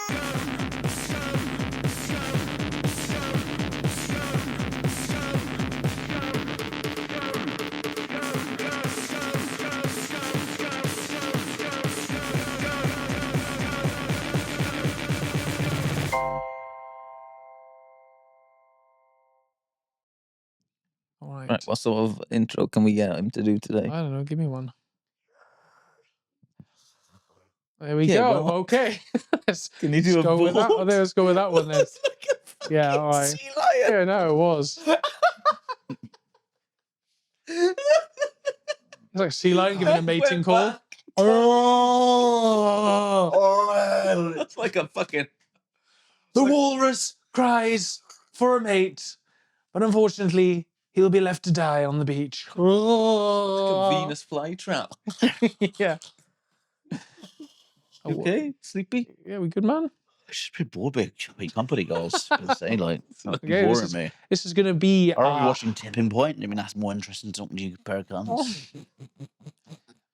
Right, what sort of intro can we get him to do today? I don't know. Give me one. There we go. Well, okay. Can you do a go with that? board? Let's go with that one then. It's like a fucking Yeah, all right. sea lion. Yeah, no, it was. It's like a sea lion giving a mating call. Oh, that's like a fucking... The walrus cries for a mate, but unfortunately, he'll be left to die on the beach. Like a Venus flytrap. Yeah. You okay? Sleepy? Yeah, we good, man? I'm just a bit bored with company, guys. I say, like, it's Okay, boring me. This is going to be... I remember watching Tipping Point. I mean, that's more interesting to talking to you, pair of guns.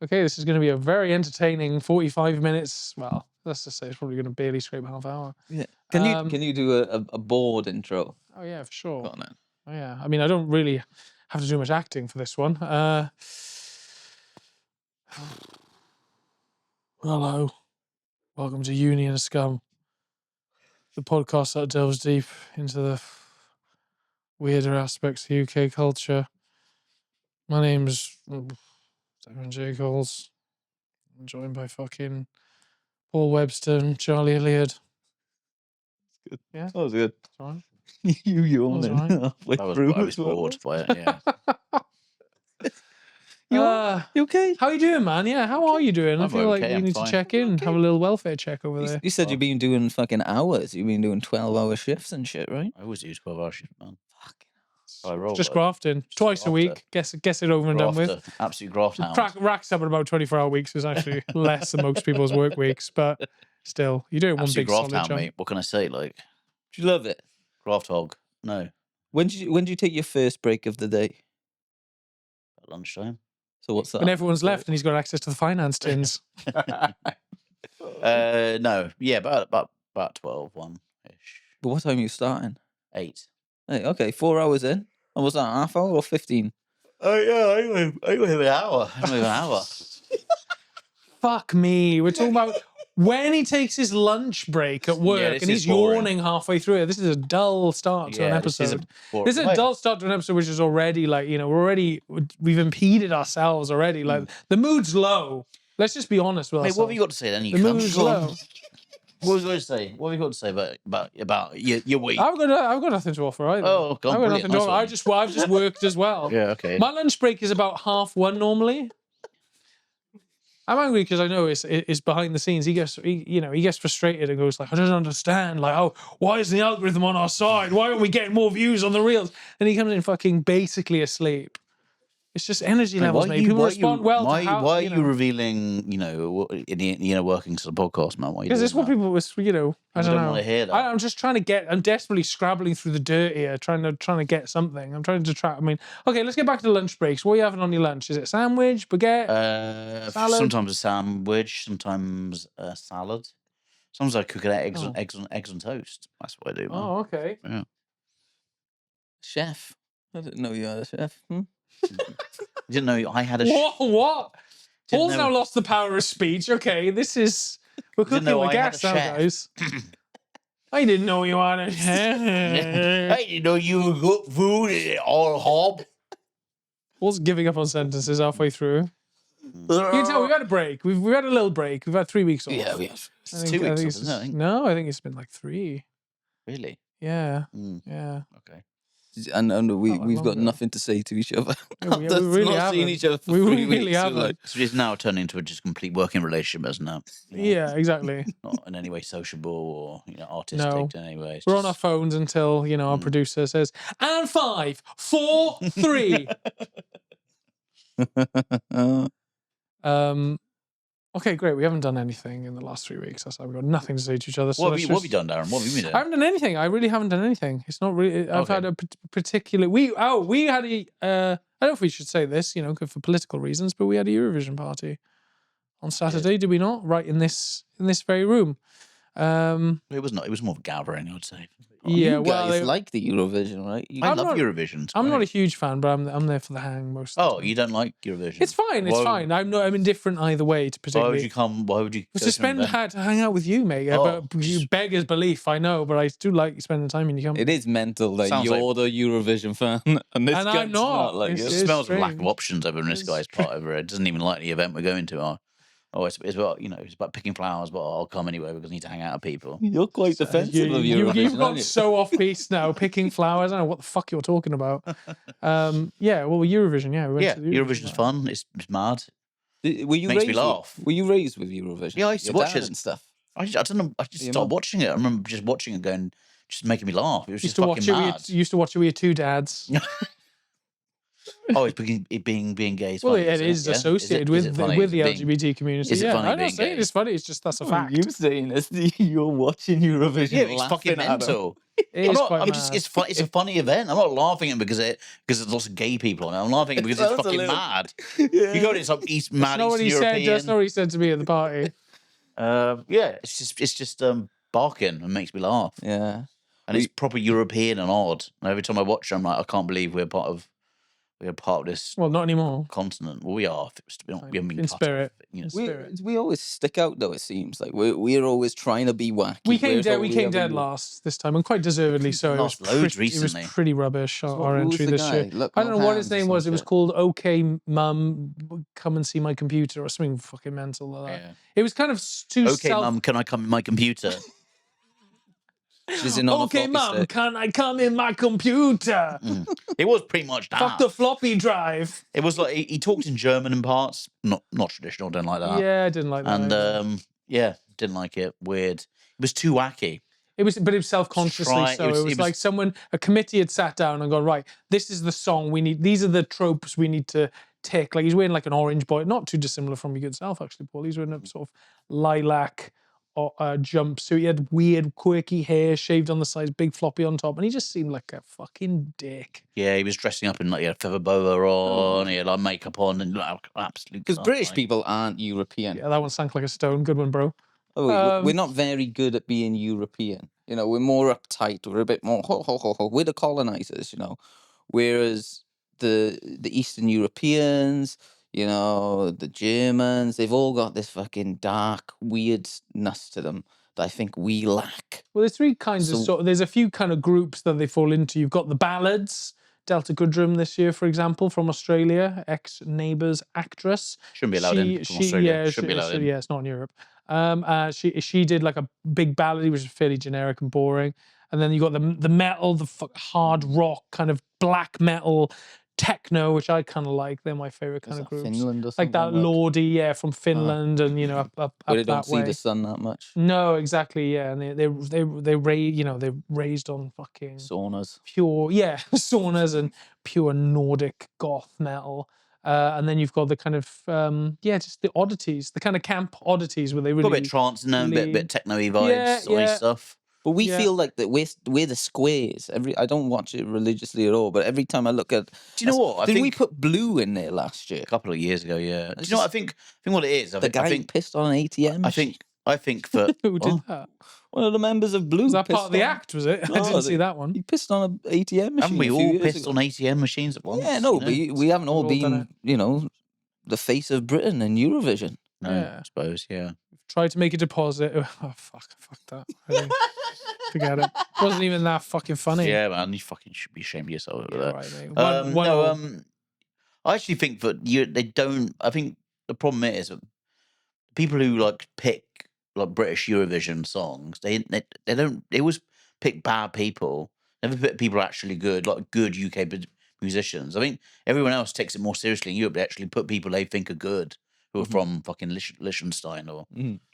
Okay, this is going to be a very entertaining 45 minutes. Well, let's just say it's probably going to barely scrape half hour. Yeah. Can you do a board intro? Oh, yeah, for sure. Go on then. Oh, yeah. I mean, I don't really have to do much acting for this one. Hello. Welcome to Uni and Scum, the podcast that delves deep into the weirder aspects of UK culture. My name's Darren J. I'm joined by fucking Paul Webster and Charlie Hilleard. Good. Yeah? That was good. Sorry. You yawning That was halfway I was through. bored by it, yeah. You okay? How you doing, man? Yeah, how are you doing? I I'm feel like okay, you I'm need fine. to check in, have a little welfare check over there. You said you've been doing fucking hours. You've been doing 12-hour shifts and shit, right? I always do 12-hour shift, man. Fucking I roll. Just though. grafting twice a week. Get it over and done with. Grafter. Absolute graft hound. Racks up at about 24-hour weeks is actually less than most people's work weeks, but still, you do it one Absolute big graft solid hound, chunk. mate. What can I say? Like, Do you love it? graft hog. No. When did you take your first break of the day? At lunchtime. So what's that? When everyone's left and he's got access to the finance tins. No. Yeah, about 12, 1-ish. But what time are you starting? 8. Hey, okay, 4 hours in. And was that half hour or 15? Oh, yeah, I go an hour. I go an hour. Fuck me. We're talking about when he takes his lunch break at work this and he's is boring. yawning halfway through it. This is a dull start to an episode. This is a dull start to an episode which is already like, you know, we've impeded ourselves already. Like, the mood's low. Let's just be honest with Mate, ourselves. what have you got to say then? You The cunt? mood's Go on. low. What have you got to say? What have you got to say about your week? I've got nothing to offer either. Oh, God, I've got brilliant. nothing to Nice offer. one. I've just worked as well. Yeah, okay. My lunch break is about 1:30 normally. I'm angry because I know it's behind the scenes. He gets frustrated and goes like, I don't understand. Like, oh, why isn't the algorithm on our side? Why aren't we getting more views on the reels? And he comes in fucking basically asleep. It's just energy levels, mate. People respond well to how... Why are you revealing, workings of the podcast, man? Because it's what people was, I don't know. Want to hear that. I'm just trying to I'm desperately scrabbling through the dirt here, trying to get something. I'm trying to track. I mean, okay, let's get back to lunch breaks. What are you having on your lunch? Is it sandwich, baguette, salad? Sometimes a sandwich, sometimes a salad. Sometimes I cook eggs on toast. That's what I do, man. Oh, okay. Yeah. Chef. I didn't know you had a chef. You didn't know I had a What? Didn't Paul's know- now lost the power of speech. Okay, we're cooking know with I had gas a now, chef. guys. I didn't know you had a chef. Hey, you know you got food in all hob. Paul's giving up on sentences halfway through. You can tell we've had a break. We've had a little break. We've had 3 weeks off. Yeah, we have. I It's think- 2 I weeks think off, isn't it? I think. No, I think it's been like 3. Really? Yeah, Mm, yeah. okay. And we've long got ago. nothing to say to each other. Yeah, we After really not haven't. seeing each other for We 3 really weeks. We're haven't. like, So it's now turned into a just complete working relationship, isn't it? Yeah, exactly. Not in any way sociable or artistic No. in any way. It's We're on just- our phones until, our producer says, and 5, 4, 3. Okay, great. We haven't done anything in the last 3 weeks. That's why we've got nothing to say to each other. So What have you done, Darren? What have you been doing? I haven't done anything. I really haven't done anything. It's not really. I've Okay. had a particular. We had a. I don't know if we should say this, for political reasons, but we had a Eurovision party on Saturday. Did we not? Right in this very room. It was not. It was more of a gathering, I would say. Yeah, you well, guys like the Eurovision, right? I love Eurovision. I'm not a huge fan, but I'm there for the hang most. Of the time. You don't like Eurovision? It's fine. It's fine. I'm indifferent either way. To particularly. Why would you come? Why would you? To hang out with you, mate. But you beggars belief, I know, but I do like spending time in your company. It is mental that you're the Eurovision fan, and this guy's I'm not. like it smells of lack of options over in this guy's part over it. Doesn't even like the event we're going to. It's about it's about picking flowers, but I'll come anyway because I need to hang out with people. You're quite defensive of Eurovision. You've got so off piece now, picking flowers. I don't know what the fuck you're talking about. Yeah, well, Eurovision. Yeah, we went to the Eurovision's fun. It's mad. Were you Makes me laugh. Were you raised with Eurovision? Yeah, I used to watch it and stuff. I don't know. I just started watching it. I remember just watching it, going, just making me laugh. It was just fucking mad. You used to watch it with your two dads. It being gay. Well, it is associated with the LGBT community. Is it funny? I'm not saying it's funny. It's just that's a fact. You saying this? You're watching Eurovision? Yeah, it's fucking mental. It's fun. It's a funny event. I'm not laughing at it because there's lots of gay people on it. I'm laughing at it because it's fucking mad. You go to some mad Eastern European. That's not what he said to me at the party. It's just barking and makes me laugh. Yeah, and it's proper European and odd. And every time I watch it, I'm like, I can't believe we're part of this. Well, not anymore. Continent. Well, we are. We haven't been in spirit. We always stick out though. It seems like we're always trying to be wacky. We came dead last this time, and quite deservedly so. It was pretty rubbish. Our entry this year. I don't know what his name was. It was called "Okay, Mum, Come and See My Computer" or something fucking mental like that. Yeah. It was kind of too. Okay, Mum, can I come in my computer? Okay, Mum, can I come in my computer? It was pretty much that. Fuck the floppy drive. It was like he talked in German in parts, not traditional, didn't like that. Yeah, I didn't like that. And didn't like it. Weird. It was too wacky. But it was self-consciously so. It was like a committee had sat down and gone, right, this is the song we need. These are the tropes we need to take. Like he's wearing like an orange boy, not too dissimilar from your good self, actually, Paul. He's wearing a sort of lilac jumpsuit. He had weird, quirky hair, shaved on the sides, big floppy on top, and he just seemed like a fucking dick. Yeah, he was dressing up in like he had a feather boa on, he had like makeup on, and like absolute. Because British people aren't European. Yeah, that one sank like a stone. Good one, bro. We're not very good at being European. You know, we're more uptight. We're a bit more We're the colonizers, you know. Whereas the Eastern Europeans, you know, the Germans, they've all got this fucking dark weirdness to them that I think we lack. Well, there's three kinds of there's a few kind of groups that they fall into. You've got the ballads. Delta Goodrem this year, for example, from Australia, ex-Neighbours actress. Shouldn't be allowed in from Australia. Shouldn't be allowed in. Yeah, it's not in Europe. She did like a big ballad, which is fairly generic and boring. And then you got the metal, the hard rock, kind of black metal, techno, which I kind of like. They're my favorite kind of groups. Finland or like that Lordi, from Finland, and you know up where they that don't see the sun that much. No, exactly, yeah, and they they're raised on fucking saunas, saunas and pure Nordic goth metal. And then you've got the kind of just the oddities, the kind of camp oddities where they really got a bit trance and a bit techno-y vibes, stuff. But we feel like that we're the squares. I don't watch it religiously at all, but every time I look at, do you know what? Did we put Blue in there last year? A couple of years ago, yeah. Do you know what I think? I think what it is. The guy pissed on an ATM. I think for who did that? One of the members of Blue. Was that part of the act? Was it? I didn't see that one. He pissed on an ATM machine. Haven't we all pissed on ATM machines at once? Yeah, no, but we haven't all been, the face of Britain in Eurovision. No, I suppose, yeah. Tried to make a deposit. Oh, fuck that. Forget it. Wasn't even that fucking funny. Yeah, man, you fucking should be ashamed of yourself over that. Right, mate. I actually think that they don't. I think the problem is that people who like pick like British Eurovision songs, they don't. They always pick bad people. Never pick people actually good, like good UK musicians. I think everyone else takes it more seriously in Europe. They actually put people they think are good, who are from fucking Liechtenstein or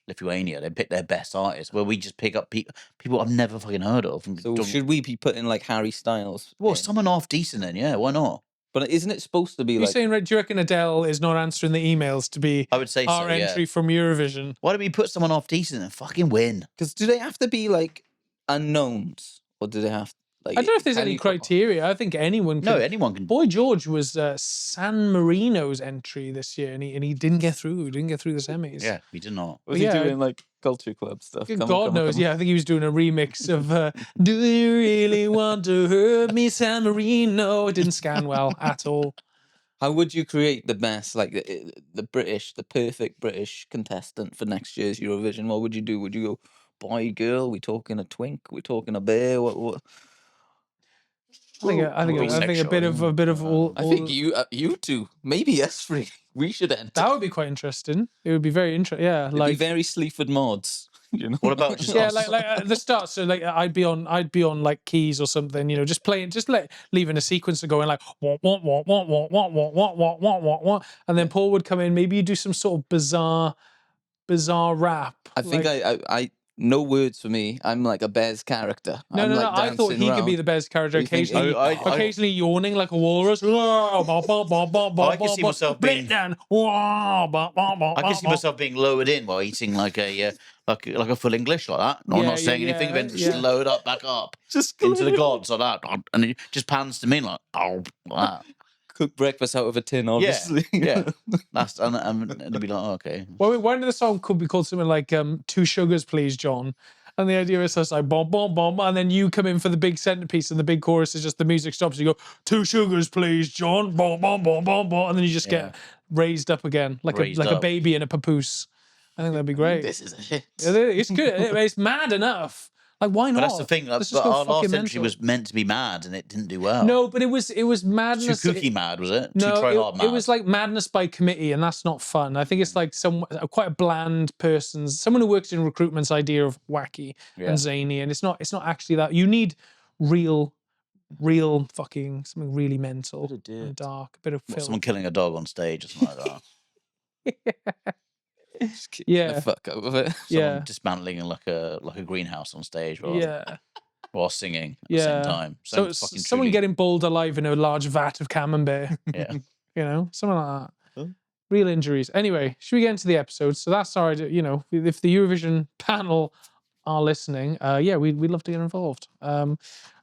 Lithuania. They pick their best artists, where we just pick up people I've never fucking heard of. So should we be putting like Harry Styles? Well, someone half decent then, yeah, why not? But isn't it supposed to be You're saying, do you reckon Adele is not answering the emails to be I would say our entry from Eurovision? Why don't we put someone half decent and fucking win? Because do they have to be like unknowns? Or do they have Like, I don't know if there's can any you call- criteria. I think anyone can. No, anyone can. Boy George was San Marino's entry this year, and he didn't get through. He didn't get through the semis. Yeah, we did not. Was yeah, he doing like culture club stuff? Come on, God come on, knows. come on. Yeah, I think he was doing a remix of "Do You Really Want to Hurt Me, San Marino?" It didn't scan well at all. How would you create the best, like the perfect British contestant for next year's Eurovision? What would you do? Would you go boy, girl? We talking a twink? We talking a bear? What? I think a bit of all. I think you two, maybe us three, we should enter. That would be quite interesting. It would be very interesting. Yeah, It'd be very Sleaford mods. You know. What about just yeah, us? like at the start. So like I'd be on like keys or something. You know, just playing, leaving a sequence and going like wah, wah, wah, wah, wah, wah, wah, wah, wah, wah, wah, wah, and then Paul would come in. Maybe you do some sort of bizarre rap. I think I no words for me. I'm like a Bez character. No, I'm no, like no. I thought he could be the best character. You think Occasionally, occasionally yawning like a walrus. I can see myself being. I can see myself being lowered in while eating like a full English like that. I'm not saying anything, then just lowered up, back up, just into the gods like that, and it just pans to me like like that. Cook breakfast out of a tin, obviously. Yeah, that's and it'd be like, oh, okay. Well, one of the song could be called something like "Two Sugars, Please, John," and the idea is just like bomb, bomb, bomb, and then you come in for the big centerpiece, and the big chorus is just the music stops. You go, "Two sugars, please, John," bomb, bomb, bomb, bomb, bomb, and then you just get raised up again, like a baby in a papoose. I think that'd be great. This is a hit. It's good. It's mad enough. Like, why not? But that's the thing. But our last entry was meant to be mad, and it didn't do well. No, but it was madness. Too cookie mad, was it? No, Too try hard mad. It was like madness by committee, and that's not fun. I think it's like quite a bland someone who works in recruitment's idea of wacky and zany, and it's not actually that. You need real fucking something really mental and dark, a bit of film. Someone killing a dog on stage or something like that. Just keep the fuck out of it. Someone dismantling like a greenhouse on stage while singing at the same time. So someone getting boiled alive in a large vat of camembert. Yeah. You know, something like that. Huh? Real injuries. Anyway, should we get into the episode? So that's our idea, you know, if the Eurovision panel are listening, we'd love to get involved.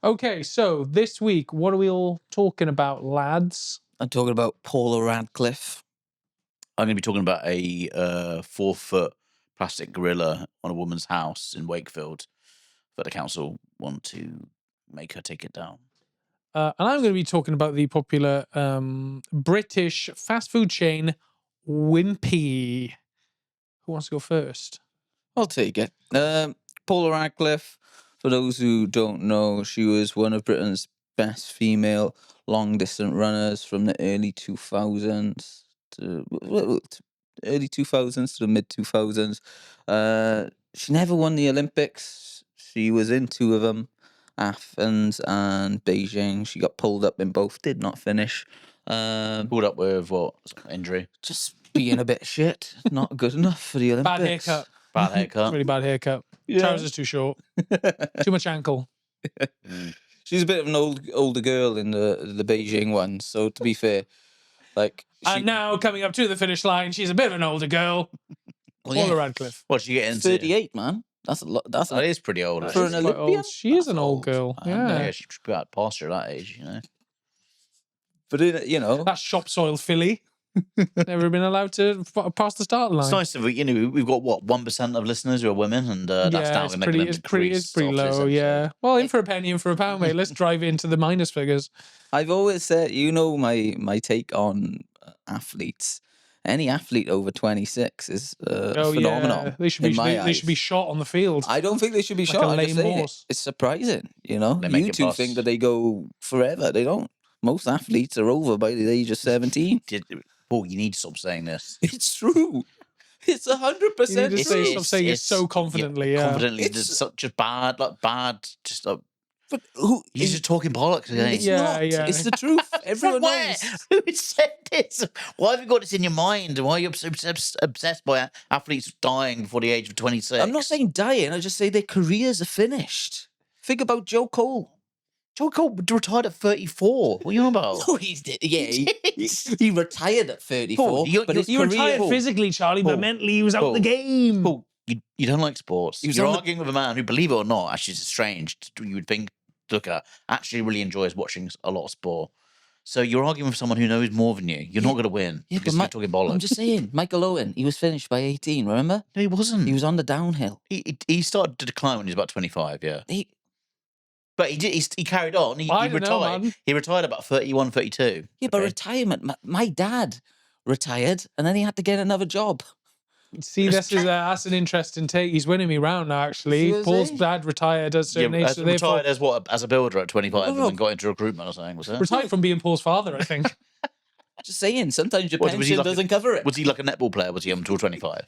Okay, so this week, what are we all talking about, lads? I'm talking about Paula Radcliffe. I'm going to be talking about a 4-foot plastic gorilla on a woman's house in Wakefield that the council want to make her take it down. And I'm going to be talking about the popular British fast food chain Wimpy. Who wants to go first? I'll take it. Paula Radcliffe, for those who don't know, she was one of Britain's best female long-distance runners from the early 2000s. Early 2000s to the mid 2000s. She never won the Olympics. She was in 2 of them, Athens and Beijing. She got pulled up in both, did not finish. Pulled up with what? Injury? Just being a bit shit. Not good enough for the Olympics. Bad haircut. Really bad haircut. Yeah. Trousers too short. Too much ankle. She's a bit of an older girl in the Beijing one, so to be fair, like. And now coming up to the finish line, she's a bit of an older girl. Paula Radcliffe. What's she getting? 38, man. That's a lot. That is pretty old. For an Olympian. She is an old girl. Yeah, she should be out past her at that age, you know. But you know, that shop soil filly. Never been allowed to pass the start line. It's nice that we've got 1% of listeners who are women, and that's now going to it's pretty low. Yeah. Well, in for a penny, in for a pound, mate. Let's drive into the minus figures. I've always said, you know, my take on athletes. Any athlete over 26 is phenomenal. Yeah. They should be shot on the field. I don't think they should be shot. I'm just saying it's surprising. You know, you two think that they go forever. They don't. Most athletes are over by the age of 17. Paul, you need to stop saying this. It's true. It's 100% You need to stop saying it so confidently. Yeah, confidently. It's such a bad. But who? He's just talking bollocks again. It's not. It's the truth. Everyone knows. Who said this? Why have you got this in your mind? Why are you obsessed by athletes dying before the age of 26? I'm not saying dying. I just say their careers are finished. Think about Joe Cole. Joe Cole retired at 34. What are you on about? No, he did. Yeah, he retired at 34. Paul, he retired physically, Charlie, but mentally he was out the game. Paul, you don't like sports. You're arguing with a man who, believe it or not, actually is estranged. You would think look at, actually really enjoys watching a lot of sport. So you're arguing with someone who knows more than you. You're not going to win because you're talking bollocks. I'm just saying, Michael Owen, he was finished by 18, remember? No, he wasn't. He was on the downhill. He started to decline when he was about 25, yeah. He, But he carried on. He I don't know, retired. man. He retired about 31, 32. yeah, but retirement, my dad retired and then he had to get another job. See, that's an interesting take. He's winning me round now, actually. Seriously? Paul's dad retired at a certain age. So Retired as what? As a builder at 25 and No. then got into recruitment or something, was it? retired from being Paul's father, I think. Just saying, sometimes your What, was he pension like doesn't cover it. Was he like a netball player? Was he until 25?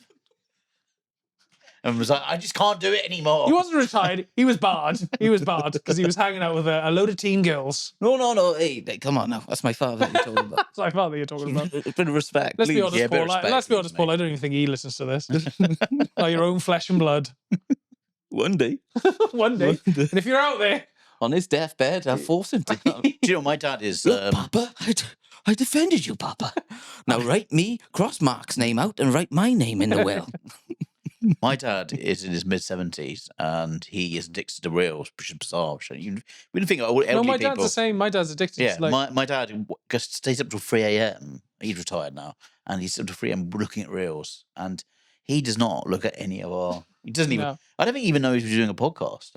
And was like, I just can't do it anymore. He wasn't retired. He was barred. He was barred because he was hanging out with a load of teen girls. No. Hey, come on now. That's my father you're talking about. That's my father you're talking about. A bit of respect, Let's be please. honest, Yeah, a bit of Paul. respect, Let's be honest, please, Paul. mate. I don't even think he listens to this. Like your own flesh and blood. One day, One day. And if you're out there, on his deathbed, I'll force him to. Do you know, my dad is... Look, Papa, I defended you, Papa. Now write me, cross Mark's name out and write my name in the will. My dad is in his mid-70s and he is addicted to reels, which is bizarre. We didn't think all elderly no, my people... dad's the same. My dad's addicted Yeah, to like. my dad just stays up till 3 a.m. He's retired now, and he's up till 3 a.m. looking at reels, and he does not look at any of our. He doesn't even. No. I don't think he even knows he's doing a podcast.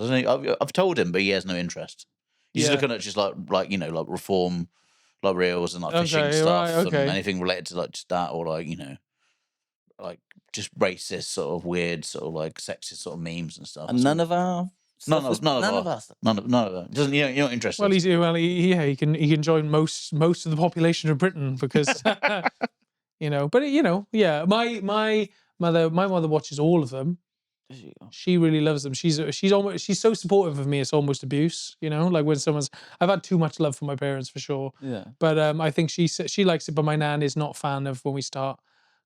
I've told him, but he has no interest. He's Yeah. looking at just like reform, like reels and like fishing Okay, stuff right, okay. and anything related to like just that or like like just racist sort of weird sort of like sexist sort of memes and stuff. And none of our. None of us. us. None of them. Doesn't you're not interested. Well, he can join most of the population of Britain because But yeah. My mother watches all of them. There you go. She really loves them. She's so supportive of me. It's almost abuse. Like when I've had too much love for my parents for sure. Yeah. But I think she likes it. But my nan is not a fan of when we start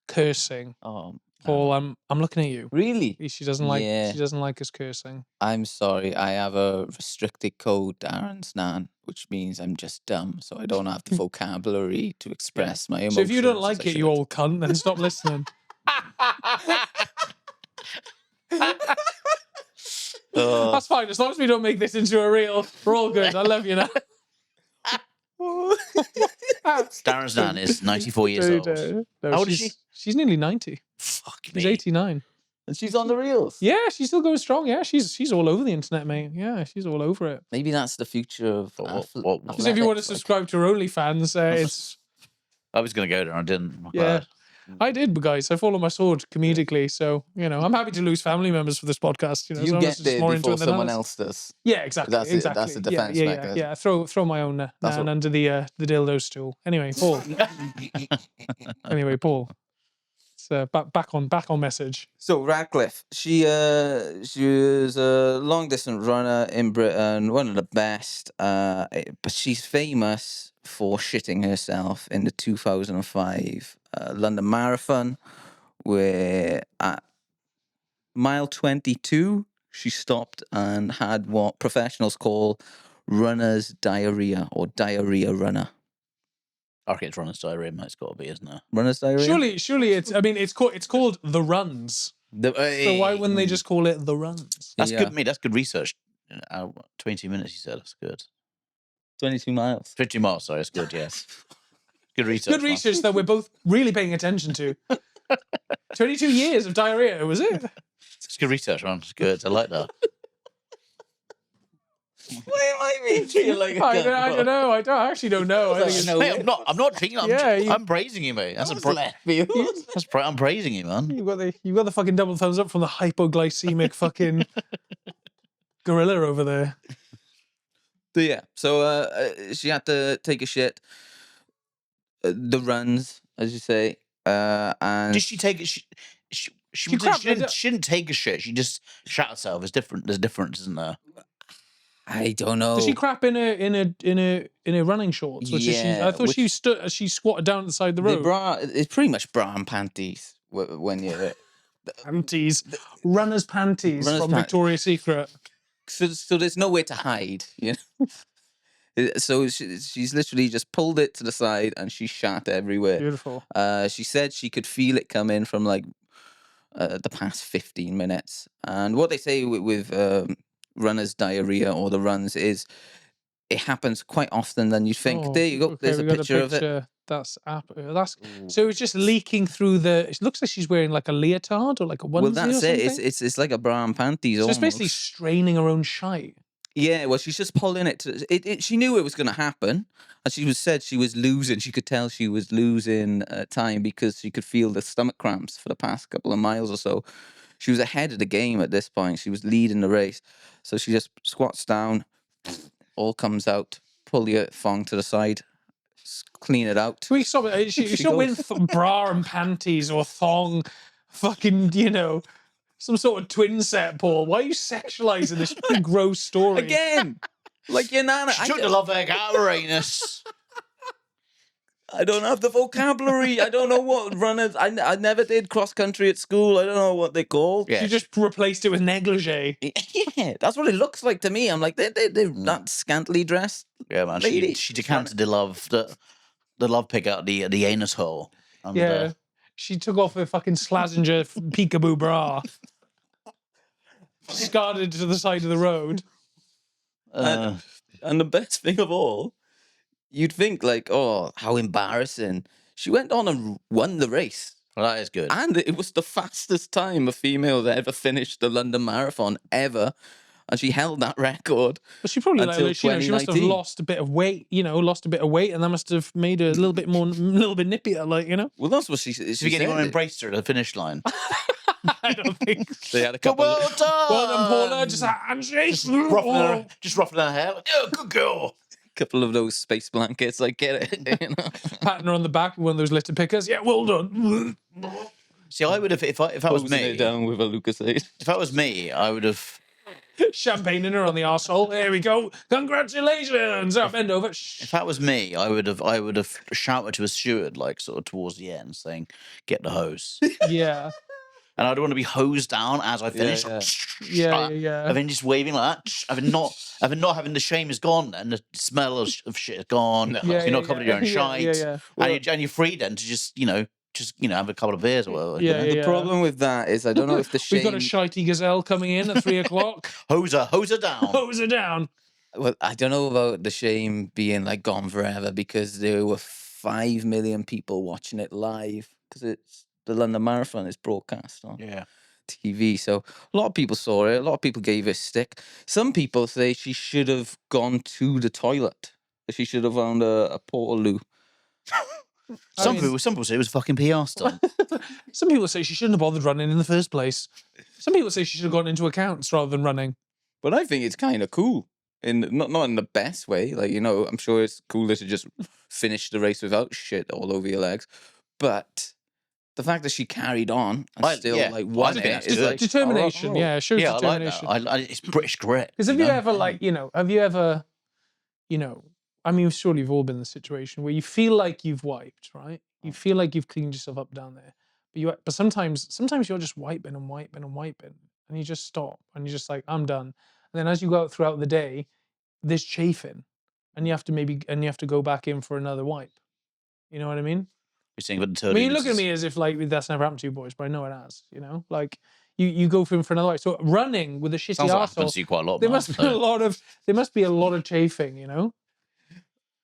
cursing. Paul, I'm looking at you. Really? She doesn't like Yeah. she doesn't like us cursing. I'm sorry. I have a restricted code, Darren's nan, which means I'm just dumb, so I don't have the vocabulary to express my emotions. So if you don't as like I it, you should. old cunt, then stop listening. That's fine. As long as we don't make this into a reel, we're all good. I love you now. Darren's nan is 94 years old. No, How old is she? She's nearly 90. Fuck She's me. 89. And she's on the reels. Yeah, she's still going strong. Yeah, she's all over the internet, mate. Yeah, she's all over it. Maybe that's the future of. What- Because if you want to athletics, like- subscribe to her OnlyFans, it's I was going to go there and I didn't. I'm yeah. glad. I did, guys. I follow my sword comedically, so I'm happy to lose family members for this podcast. You as long get as it's there more into before it than someone others. else does. Yeah, exactly. That's it. Exactly. That's the defense yeah, mechanism. Yeah, throw my own That's nan what- under the dildo stool. Anyway, Paul. Paul. It's back on message. So Radcliffe, she was a long distance runner in Britain, one of the best. But she's famous for shitting herself in the 2005 London Marathon, where at mile 22 she stopped and had what professionals call runner's diarrhea or diarrhea runner. I reckon it's runner's diarrhea, mate. It's got to be, isn't it? Runner's diarrhea. Surely it's. I mean, it's called the runs. So why wouldn't they just call it the runs? That's Yeah. good, mate. That's good research. 22 minutes, you said. That's good. 22 miles? 50 miles, sorry. That's good, yes. Good research. Good research that we're both really paying attention to. 22 years of diarrhea, was it? It's good research, man. It's good. I like that. Why am I being treated like a I cunt? don't know. I actually don't know. I think it's, No, Mate, I'm not cheating. Yeah, I'm praising you, mate. That's left field. I'm praising you, man. you've got the fucking double thumbs up from the hypoglycemic fucking gorilla over there. So yeah, she had to take a shit. The runs, as you say, and Did she take it? She didn't take a shit. She just shat herself. There's a difference, isn't there? I don't know. Does she crap in a running shorts? Which Yeah, I thought she squatted down at the side of the The road. bra, it's pretty much bra and panties when you're. Panties, runners' panties Runners' from pant- Victoria's Secret. So there's nowhere to hide, you know. So she's literally just pulled it to the side and she shat everywhere. Beautiful. She said she could feel it come in from like the past 15 minutes. And what they say with runner's diarrhea or the runs is it happens quite often than you think. Oh, There you go. okay, There's a we got picture of it. That's so it's just leaking through the. It looks like she's wearing like a leotard or like a onesie Well, that's or it. something. It's like a bra and panties So almost. it's basically straining her own shite. Yeah, well, she's just pulling it. She knew it was going to happen, and said she was losing. She could tell she was losing time because she could feel the stomach cramps for the past couple of miles or so. She was ahead of the game at this point. She was leading the race, so she just squats down, all comes out, pull your thong to the side, clean it out. We stop it. She's not wearing bra and panties or thong, fucking, some sort of twin set, Paul. Why are you sexualizing this fucking gross story? Again, like your nana. She took the love egg out of her anus. I don't have the vocabulary. I don't know what runners. I never did cross country at school. I don't know what they're called. Yeah. You just replaced it with negligee. Yeah, that's what it looks like to me. I'm like, they're not scantily dressed. Yeah, man. Lady. She decanted the love pick out the anus hole. And, Yeah. She took off her fucking Slazenger peekaboo bra. Discarded to the side of the road. And the best thing of all, you'd think like, oh, how embarrassing. She went on and won the race. Well, that is good. And it was the fastest time a female had ever finished the London Marathon ever. And she held that record. But she probably, until she must have 2019. lost a bit of weight, and that must have made her a little bit nippier, Well, that's what she Did you get anyone embraced her at the finish line? I don't think so. They had a couple. Well done! Well done, Paula. Just a handshake. Just ruffling her hair. Like, yeah, good girl. Couple of those space blankets. I get it. Patting her on the back with one of those litter pickers. Yeah, well done. See, I would have if that was Posing me. it down with a Lucasade. If that was me, I would have. Champagne in her on the arsehole. There we go. Congratulations. Oh, bend over. If that was me, I would have shouted to a steward, like sort of towards the end, saying, "Get the hose." Yeah. And I'd want to be hosed down as I finish. Yeah. And then just waving like that. And not having the shame is gone and the smell of shit is gone. You're not covered in your own shite. And you're free then to just have a couple of beers or whatever. Yeah, The problem with that is I don't know if the shame. We've got a shitey gazelle coming in at 3 o'clock. Hose her down. Hose her down. Well, I don't know about the shame being like gone forever because there were 5 million people watching it live because the London Marathon is broadcast on TV. So a lot of people saw it. A lot of people gave it a stick. Some people say she should have gone to the toilet. She should have found a portaloo. Some people say it was a fucking PR stunt. Some people say she shouldn't have bothered running in the first place. Some people say she should have gone into accounts rather than running. But I think it's kind of cool. Not in the best way. Like, I'm sure it's cooler to just finish the race without shit all over your legs. But the fact that she carried on and won it is like determination. It shows determination. I like that. It's British grit. Because have you ever, I mean, surely you've all been in the situation where you feel like you've wiped, right? You feel like you've cleaned yourself up down there, but sometimes you're just wiping, and you just stop, and you're just like, I'm done. And then as you go out throughout the day, there's chafing, and you have to go back in for another wipe. You know what I mean? You're saying about the I mean, you look at me as if like that's never happened to you boys, but I know it has. Like you go for another wipe. So running with a shitty Sounds like it happens arsehole, to you quite a lot. there must be a lot of chafing.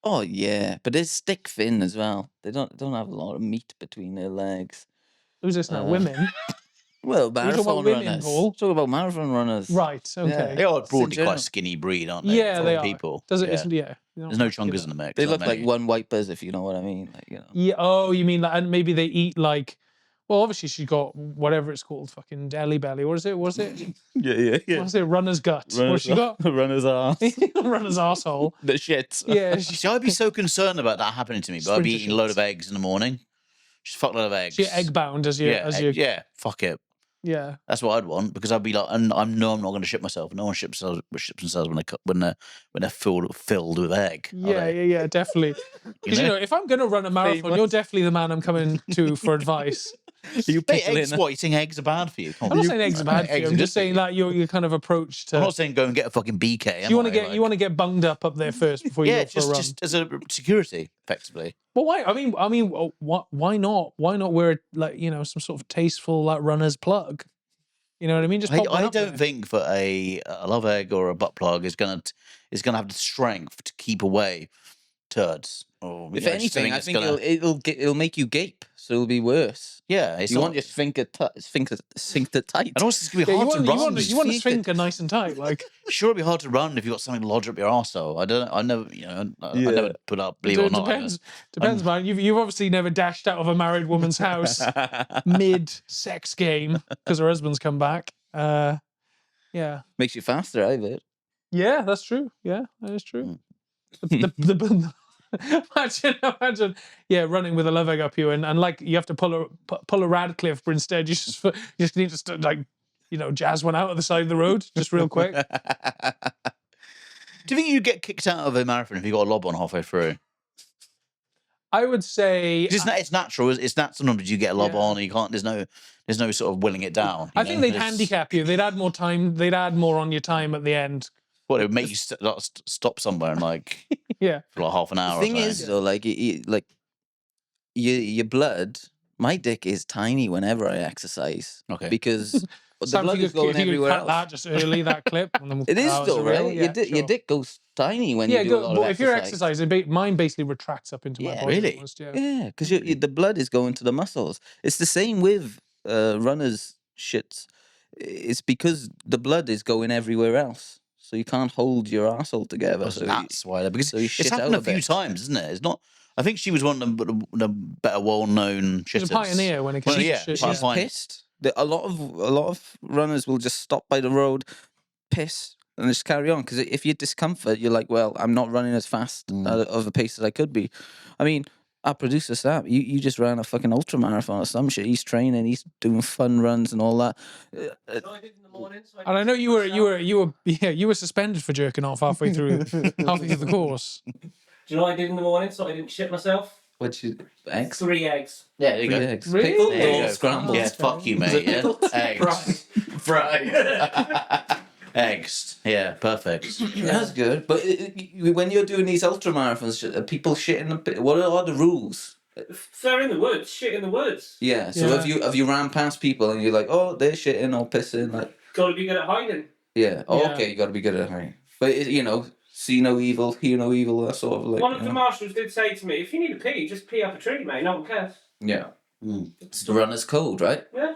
Oh yeah, but it's stick thin as well. They don't have a lot of meat between their legs. Who's this now? Women? Well, marathon women, runners. Paul? Talk about marathon runners. Right. Okay. Yeah. They are broadly general. quite a skinny breed, aren't they? Yeah, they are. People. Does it? Yeah. Yeah. There's no chungus in the mix. They not look like many. one wipers, if you know what I mean. Yeah. Oh, you mean that? And maybe they eat like. Well, obviously she's got whatever it's called, fucking deli belly. What is it? Yeah. What is it? Runner's gut. What's she got? Runner's ass. Runner's arsehole. The shit. Yeah. See, I'd be so concerned about that happening to me, but I'd be eating a load of eggs in the morning. Just fuck a load of eggs. She's egg bound as you. Yeah, fuck it. Yeah. That's what I'd want because I'd be like, and I know I'm not going to ship myself. No one ships themselves when they're filled with egg. Yeah, definitely. Because if I'm going to run a marathon, you're definitely the man I'm coming to for advice. You you saying eggs are bad for you? I'm not saying eggs are bad for you. I'm just saying that your kind of approach to. I'm not saying go and get a fucking BK. You want to get bunged up there first before you go for a run. just as a security, effectively. Well, why? I mean, why not? Why not wear some sort of tasteful like runner's plug? You know what I mean? Just pop one I up don't there. think that a love egg or a butt plug is gonna have the strength to keep away turds. Or If you know, anything, I it's think gonna, it'll make you gape, so it'll be worse. yeah. It's You not, want your sphincter tight. and also it's gonna be Yeah, hard to run. you want a Sphincter. sphincter nice and tight, like. Sure, it'd be hard to run if you got something lodged up your arsehole. I never, I Yeah. never put up. Believe it or not, Depends, man. You've obviously never dashed out of a married woman's house mid-sex game because her husband's come back. Yeah. Makes you faster, I bet. Yeah, that's true. Yeah, that is true. Mm. Imagine, yeah, running with a love egg up you, and like you have to pull a Radcliffe, but instead you just need to like, jazz one out of the side of the road just real quick. Do you think you'd get kicked out of a marathon if you got a lob on halfway through? I would say 'Cause it's natural. It's not sometimes you get a lob Yeah. on. And you can't. There's no sort of willing it down. I think they'd handicap you. They'd add more time. They'd add more on your time at the end. What, it would make you stop somewhere and like Yeah. for like half an hour. The thing is, though, like your blood. My dick is tiny whenever I exercise. Okay. Because the Sam, blood if you is could- going if you could everywhere cut else. that just early, that clip. And then we'll It cut is out though, as a reel. right? Yeah, Your sure. dick goes tiny when Yeah, you do a lot but of if you're exercise. exercising, mine basically retracts up into my Yeah, body. really? Almost, yeah. Yeah, because the blood is going to the muscles. It's the same with runners' shits. It's because the blood is going everywhere else, so you can't hold your arsehole together. So that's why. Because so you it's shit happened out a few bit. times, isn't it? It's not. I think she was one of the better well-known shitters. She's a pioneer when it comes Well, to yeah, shit. she's fine. Pissed. A lot of runners will just stop by the road, piss, and just carry on. Because if you're discomfort, you're like, well, I'm not running as fast of a pace as I could be. I mean, our producer Sam, you just ran a fucking ultra marathon or some shit. He's training, he's doing fun runs and all that. I did in the morning. So And I know you were suspended for jerking off halfway through the course. Do you know what I did in the morning so I didn't shit myself? What's your eggs? 3 eggs. Yeah, there you Three go. eggs. Really? Pickled There you or go. scrambled? Yeah, fuck you, mate. Yeah, eggs, fried, eggs. Yeah, perfect. That's good. But when you're doing these ultra marathons, are people shitting a bit? What are the rules? They're in the woods. Shit in the woods. Yeah. So Yeah. have you ran past people and you're like, oh, they're shitting or pissing, like, Got to be good at hiding. yeah. Oh, Yeah. okay, you got to be good at it. But see no evil, hear no evil. That sort of like. One of the marshals did say to me, "If you need a pee, just pee up a tree, mate. No one cares." Yeah. Mm. It's the runner's code, right? Yeah.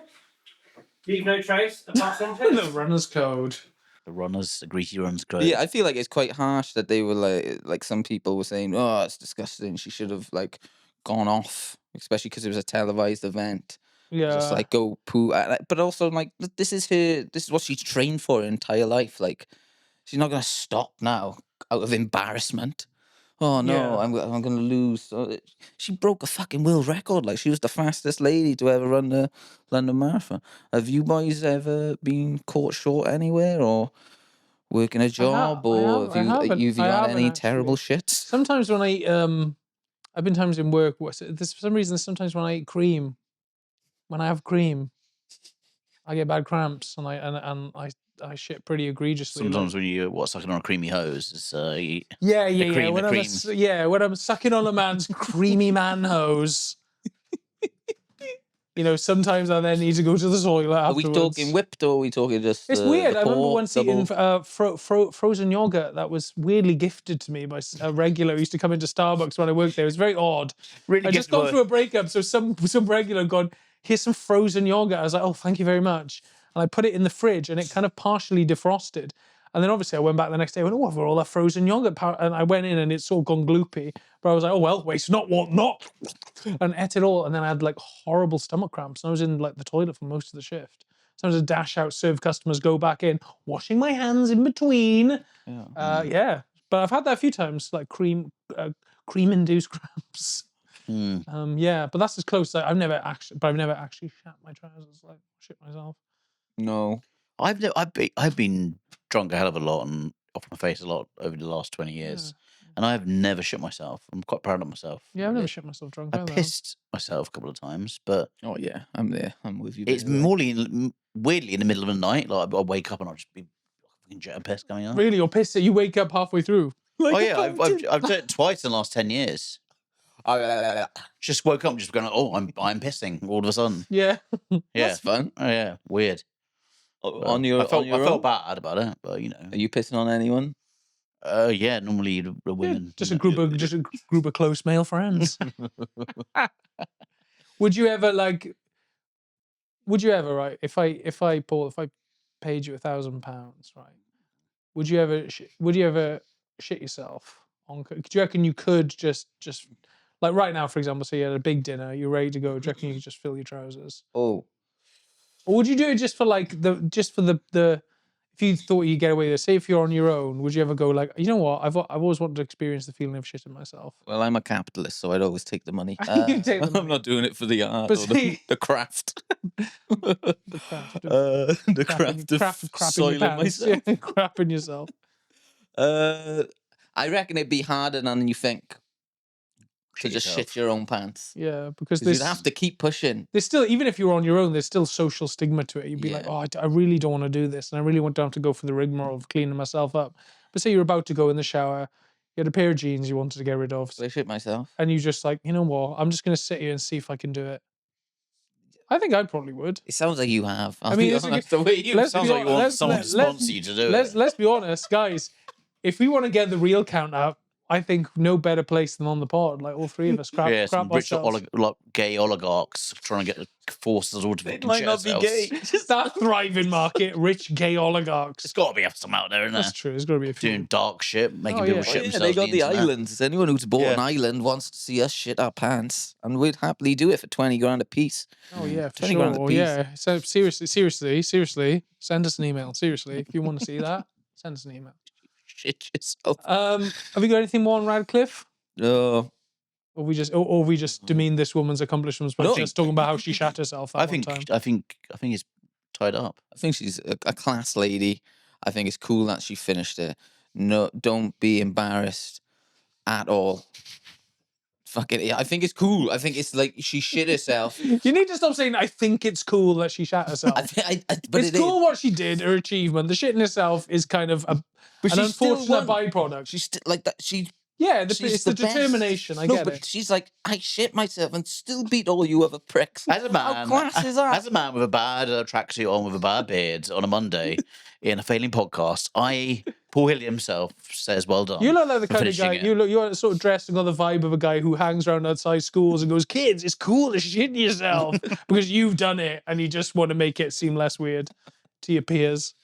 Leave no trace apart from The piss. runner's code. The greasy runs great. Yeah, I feel like it's quite harsh that they were like some people were saying, oh, it's disgusting. She should have like gone off, especially because it was a televised event. Yeah. Just like go poo. But also like this is what she's trained for her entire life. Like she's not gonna stop now out of embarrassment. Oh no, Yeah. I'm gonna lose. So she broke a fucking world record. Like she was the fastest lady to ever run the London Marathon. Have you boys ever been caught short anywhere or working a job, or I have haven't- you I had haven't any actually. terrible shits? Sometimes when I've been times in work. There's for some reason sometimes when I eat cream, when I have cream, I get bad cramps and I shit pretty egregiously. like- Sometimes when you sucking on a creamy hose, it's Yeah. cream, When the when I'm sucking on a man's creamy man hose, sometimes I then need to go to the toilet Are we afterwards. talking whipped or are we talking just? It's the weird. I remember pork, once double? eating frozen yogurt that was weirdly gifted to me by a regular who used to come into Starbucks when I worked there. It was very odd. really I just gone through a breakup, so some regular had gone, here's some frozen yogurt. I was like, oh, thank you very much. And I put it in the fridge and it kind of partially defrosted. And then obviously I went back the next day and went, oh, I've got all that frozen yogurt. And I went in and it's all gone gloopy. But I was like, oh, well, waste not, want not. And ate it all. And then I had like horrible stomach cramps. And I was in like the toilet for most of the shift. Sometimes I'd dash out, serve customers, go back in, washing my hands in between. Yeah. Yeah. But I've had that a few times, like cream-induced cramps. Mm. Yeah, but that's as close. I've never actually shat my trousers, like shit myself. No. I've been drunk a hell of a lot and off my face a lot over the last 20 years, and I've never shit myself. I'm quite proud of myself. Yeah, I've never shit myself drunk. I either. pissed myself a couple of times, but Oh yeah, I'm there. I'm with you. it's there. weirdly in the middle of the night. Like I wake up and I'll just be fucking jet of piss coming out. Really, you're pissed that you wake up halfway through. Like Oh a yeah, fountain. I've done it twice in the last 10 years. Just woke up, just going, oh, I'm pissing all of a sudden. Yeah. Yeah, That's fun. oh yeah, weird. on your I own? felt bad about it, but you know. Are you pissing on anyone? Yeah, normally the Yeah, women. just you a know. group of close male friends. Would you ever right? If I paid you £1,000, right? Would you ever shit yourself on? Do you reckon you could just like right now, for example, say you had a big dinner, you're ready to go. Do you reckon you could just fill your trousers? Oh, Or would you do it just for the if you thought you'd get away with it? Say if you're on your own, would you ever go like, you know what? I've always wanted to experience the feeling of shitting myself. well, I'm a capitalist, so I'd always take the money. You take the money. I'm not doing it for the art But or see- the craft. The craft of The craft of crapping your soiling pants, myself. yeah, crapping yourself. I reckon it'd be harder than you think to Shit just yourself. shit your own pants. Yeah, because 'Cause you'd have to keep pushing. there's still, even if you're on your own, there's still social stigma to it. You'd be like, Yeah. oh, I really don't want to do this, and I really don't have to go for the rigmarole of cleaning myself up. But say you're about to go in the shower, you had a pair of jeans you wanted to get rid of, So I shit myself. and you just like, you know what? I'm just going to sit here and see if I can do it. I think I probably would. It sounds like you have. I mean, it's the way you let's Sounds be like you hon- want let's- someone to let's- sponsor you to do it. Let's be honest, guys. If we want to get the real count up, I think no better place than on the pod. Like all three of us crap some rich ourselves. gay oligarchs trying to get the forces all to It fucking might shit not be themselves. gay. It's that thriving market, rich gay oligarchs. There's got to be some out there, isn't there? That's true. There's got to be a few. Doing dark shit, making Oh, people yeah. shit Oh, yeah, themselves. they got on the internet. islands. Anyone who's bought an Yeah. island wants to see us shit our pants, and we'd happily do it for 20 grand a piece. Oh yeah, for 20 sure. grand a Oh, piece. yeah. So seriously, send us an email. Seriously, if you want to see that, send us an email. Shit yourself. Have you got anything more on Radcliffe? No. Or we just demean this woman's accomplishments by No. just talking about how she shat herself that I one think time? it's tied up. I think she's a class lady. I think it's cool that she finished it. No, don't be embarrassed at all. Fuck it. I think it's cool. I think it's like she shit herself. You need to stop saying, I think it's cool that she shat herself. But It's cool what she did, her achievement. The shitting herself is kind of an she still unfortunate won. byproduct. She's like that. Yeah, She's it's the best. determination. I No, get but it. she's like, I shit myself and still beat all you other pricks. As a How man, class is that? as a man with a bad tracksuit on with a bad beard on a Monday in a failing podcast, Paul Hilleard himself says, "Well done." You look like the for kind of finishing guy. it. You're sort of dressed and got the vibe of a guy who hangs around outside schools and goes, "Kids, it's cool to shit yourself because you've done it," and you just want to make it seem less weird to your peers.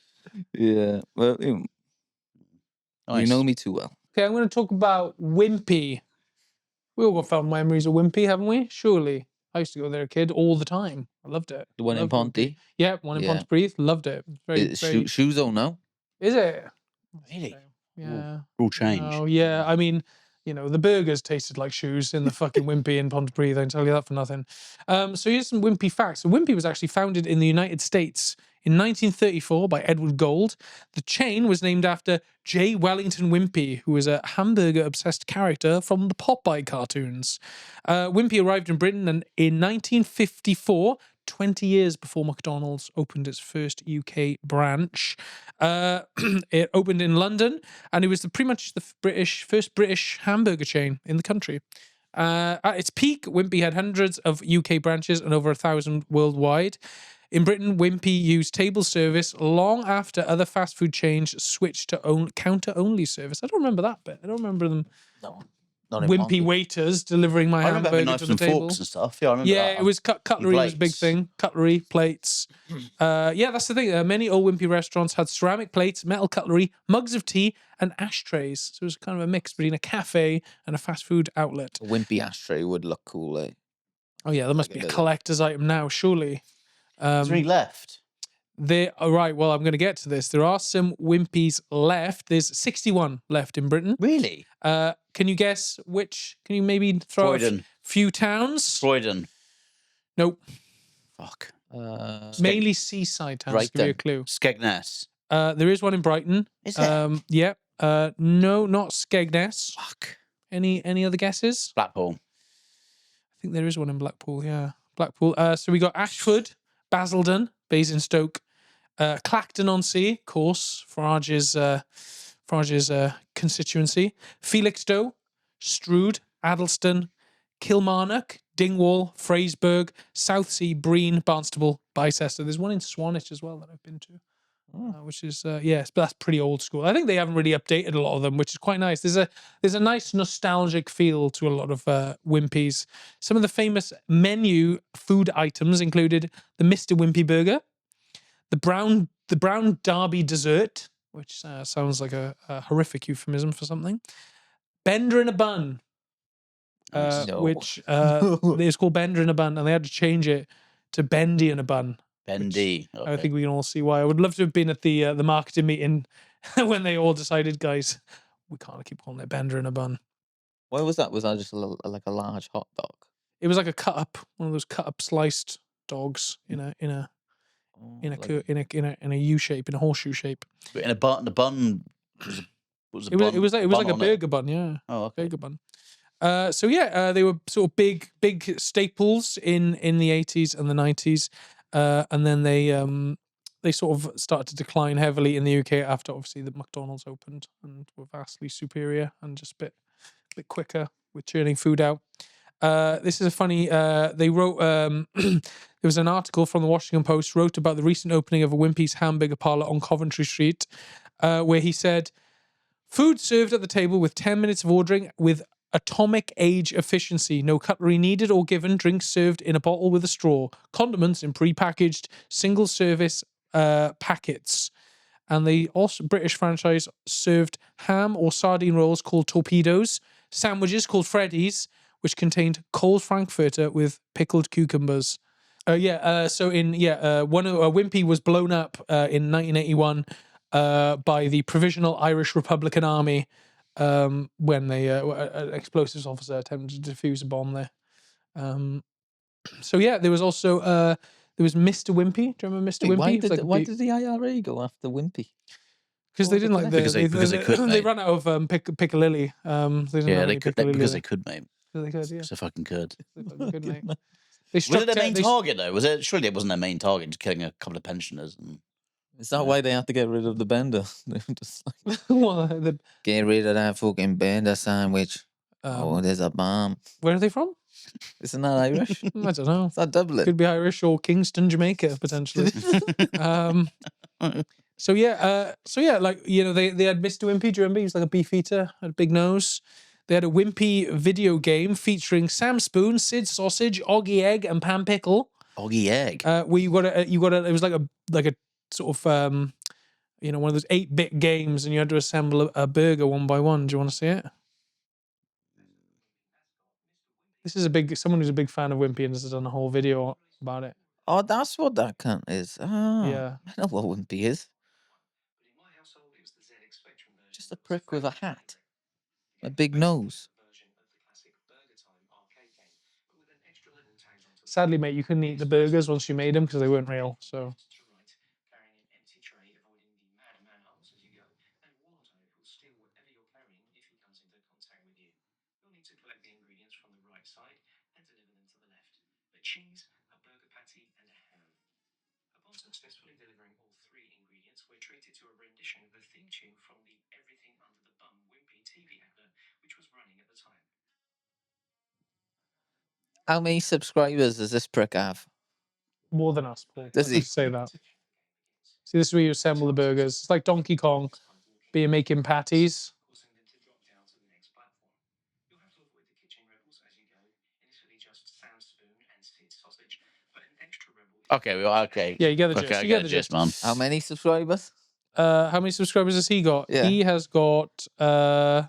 Yeah. Well, you Nice. know me too well. Okay, I'm going to talk about Wimpy. We all got fond memories of Wimpy, haven't we? Surely. I used to go there, a kid, all the time. I loved it. The one in Loved Wimpy. Ponty. Yeah, one in Yeah. Pontypridd. Loved it. Very, very... Shoes don't know. Is it? Really? Yeah. Rule change. Oh, yeah. I mean, you know, the burgers tasted like shoes in the fucking Wimpy in Pontypridd. I can tell you that for nothing. So here's some Wimpy facts. So Wimpy was actually founded in the United States in 1934 by Edward Gold. The chain was named after J. Wellington Wimpy, who was a hamburger-obsessed character from the Popeye cartoons. Wimpy arrived in Britain in 1954, 20 years before McDonald's opened its first UK branch. It opened in London, and it was pretty much the first British hamburger chain in the country. At its peak, Wimpy had hundreds of UK branches and over 1,000 worldwide. In Britain, Wimpy used table service long after other fast food chains switched to counter-only service. I don't remember that bit. I don't remember them. No. Not in Wimpy Ponty. waiters delivering my I remember having hamburger knives to the and table. forks and stuff. Yeah, I remember Yeah, that. it was cutlery was a big plates. thing. Cutlery, plates. Yeah, that's the thing. Many old Wimpy restaurants had ceramic plates, metal cutlery, mugs of tea, and ashtrays. So it was kind of a mix between a cafe and a fast food outlet. A wimpy ashtray would look cool, eh? Oh yeah, there must Like be a a bit- collector's item now, surely. Is there any left? Right, well, I'm going to get to this. There are some Wimpys left. There's 61 left in Britain. Really? Can you guess which? Can you maybe throw out a Croydon. few towns? Croydon. Nope. Fuck. Mainly seaside towns. To give you a clue. Skegness. There is one in Brighton. Is there? Yeah. No, not Skegness. Fuck. Any other guesses? Blackpool. I think there is one in Blackpool. Yeah, Blackpool. So we got Ashford, Basildon, Basingstoke, Clacton-on-Sea, of course, Farage's constituency. Felixstowe, Strood, Addleston, Kilmarnock, Dingwall, Fraserburgh, Southsea, Breen, Barnstaple, Bicester. There's one in Swanage as well that I've been to. which is yes, but that's pretty old school. I think they haven't really updated a lot of them, which is quite nice. There's a nice nostalgic feel to a lot of Wimpys. Some of the famous menu food items included the Mr. Wimpy burger, the brown Derby dessert, which sounds like a horrific euphemism for something. Bender in a bun, No. which is called Bender in a bun, and they had to change it to Bendy in a bun. Bendy. I think we can all see why. I would love to have been at the marketing meeting when they all decided, guys, we can't keep calling it Bender in a bun. Why was that? Was that just like a large hot dog? It was like a cut up, one of those cut up sliced dogs in a U shape, in a horseshoe shape. But in a bun, the bun was a It bun. was like a on burger bun, yeah. Oh, okay. Burger bun. They were sort of big staples in the 80s and the 90s, and then they sort of started to decline heavily in the UK after obviously the McDonald's opened and were vastly superior and just a bit quicker with churning food out. This is a funny. They wrote. There was an article from the Washington Post wrote about the recent opening of a Wimpy's hamburger parlor on Coventry Street, where he said, "Food served at the table with 10 minutes of ordering with atomic age efficiency. No cutlery needed or given. Drinks served in a bottle with a straw. Condiments in pre-packaged single-service packets." And the also British franchise served ham or sardine rolls called torpedoes, sandwiches called Freddy's, which contained cold frankfurter with pickled cucumbers. Wimpy was blown up in 1981 by the Provisional Irish Republican Army when an explosives officer attempted to defuse a bomb there. There was also there was Mr. Wimpy. Do you remember Mr. Wimpy? Why did the IRA go after Wimpy? Because they didn't like Because they could, they mate. ran out of Piccalilli. They could because they could, mate. They could, yeah. Because they fucking could. They fucking could, mate. Was it their main target though? Was it? Surely it wasn't their main target, just killing a couple of pensioners. Is that why they had to get rid of the Bender? They were just like, Well, get rid of that fucking Bender sandwich. There's a bomb. Where are they from? Isn't that Irish? I don't know. Is that Dublin? Could be Irish or Kingston, Jamaica, potentially. They had Mr. Wimpy. Do you remember? He was like a beef eater, had a big nose. They had a Wimpy video game featuring Sam Spoon, Sid Sausage, Oggy Egg, and Pam Pickle. Oggy Egg. It was like a sort of one of those 8-bit games, and you had to assemble a burger one by one. Do you want to see it? This is someone who's a big fan of Wimpy and has done a whole video about it. Oh, that's what that cunt is. Oh, Yeah. I know what Wimpy is. Just a prick with a hat. A big nose. Sadly, mate, you couldn't eat the burgers once you made them because they weren't real. So. Cheese, a burger patty, and a ham. Upon successfully delivering all 3 ingredients, we're treated to a rendition of the theme tune from the Everything Under the Bum Wimpy TV advert, which was running at the time. How many subscribers does this prick have? More than us, Paul. Does he? Say that. See, this is where you assemble the burgers. It's like Donkey Kong being making patties. Okay. Yeah, you get the gist. Okay, You get the gist, man. How many subscribers? How many subscribers has he got? Yeah. He has got. That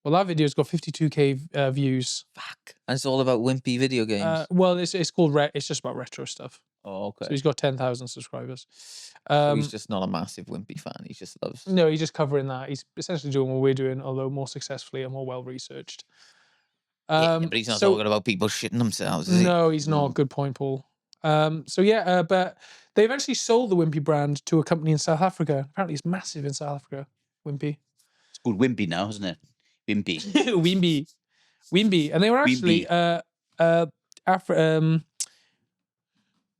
video's got 52k views. Fuck. And it's all about Wimpy video games. It's called it's just about retro stuff. Oh, okay. So he's got 10,000 subscribers. So he's just not a massive Wimpy fan. He just loves. No, he's just covering that. He's essentially doing what we're doing, although more successfully and more well researched. But he's not talking about people shitting themselves, is he? No, he's not. Good point, Paul. But they eventually sold the Wimpy brand to a company in South Africa. Apparently, it's massive in South Africa. Wimpy. It's called Wimpy now, isn't it? Wimpy. Wimpy. And they were actually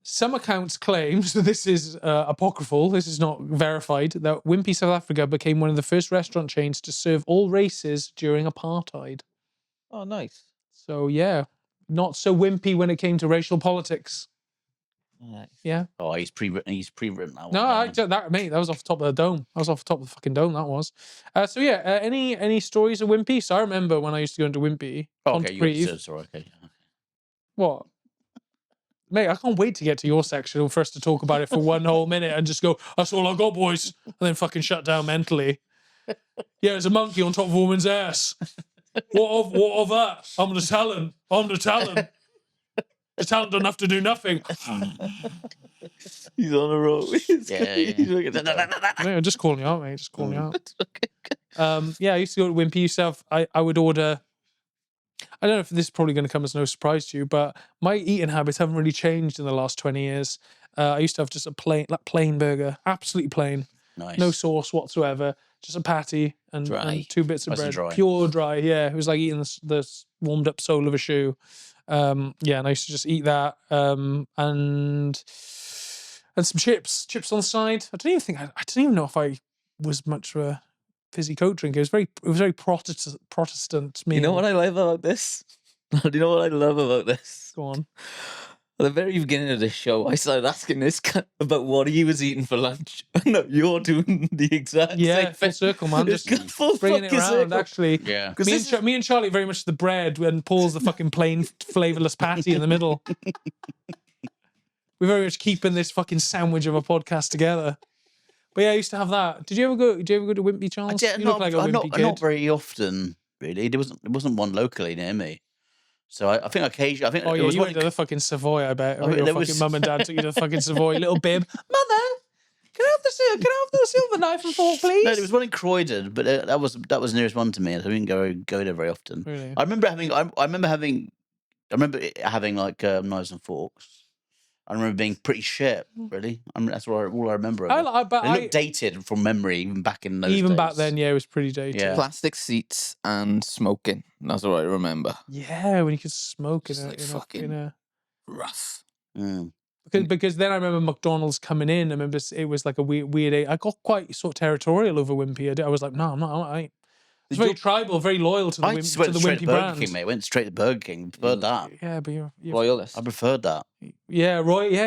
some accounts claim, so this is apocryphal, this is not verified, that Wimpy South Africa became one of the first restaurant chains to serve all races during apartheid. Oh, nice. So, yeah, not so wimpy when it came to racial politics. Yeah. Oh, he's pre-written. He's pre-written that one. No, hasn't he? that was off the top of the dome. That was off the top of the fucking dome. That was. Any stories of Wimpy? So I remember when I used to go into Wimpy. Okay, Pontypridd. sorry. Okay. What? Mate, I can't wait to get to your section for us to talk about it for 1 whole minute and just go, that's all I got, boys. And then fucking shut down mentally. Yeah, there's a monkey on top of a woman's ass. What of that? I'm the talent. The talent enough to do nothing. He's on a roll. I'm just calling you out, mate. Just calling you out. I used to go to Wimpy yourself. I would order. I don't know if this is probably going to come as no surprise to you, but my eating habits haven't really changed in the last 20 years. I used to have just a plain burger, absolutely plain, Nice. no sauce whatsoever, just a patty and 2 bits of Nice and bread, dry. pure dry. Yeah, it was like eating the warmed up sole of a shoe. And I used to just eat that and some chips on the side. I don't even know if I was much of a fizzy Coke drinker. It was very Protestant meal. You know what I love about this? Do you know what I love about this? Go on. At the very beginning of this show, I started asking this guy about what he was eating for lunch. No, you're doing the exact same Yeah, full thing. circle, man. It's Just full bringing it fucking around, circle. actually. Yeah. Me and Charlie very much the bread, and Paul's the fucking plain, flavourless patty in the middle. We're very much keeping this fucking sandwich of a podcast together. But yeah, I used to have that. Did you ever go to Wimpy, Charles? You look like a Wimpy kid. Not very often, really. There wasn't one locally near me. So I think occasionally. Oh yeah, there was you one went to the fucking Savoy, I bet. I mean, Your there fucking was- mum and dad took you to the fucking Savoy. Little bib. Mother, can I have the silver knife and fork, please? No, there was one in Croydon, but that was the nearest one to me. I didn't go there very often. Really? I remember having like knives and forks. I remember being pretty shit. Really, that's all I remember. Of it. It looked dated from memory, even back in those days. Even back then, yeah, it was pretty dated. Yeah. Plastic seats and smoking. That's what I remember. Yeah, when you could smoke in Just a, like in a- fucking- in a Rough. Mm. because then I remember McDonald's coming in. I remember it was like a weird. I got quite sort of territorial over Wimpy. I was like, no, I'm not. I was very tribal, very loyal to the I just went straight Wimpy to Burger brand. King, mate. Went straight to Burger King. Preferred that. Yeah, but you're Royalist. I preferred that. yeah,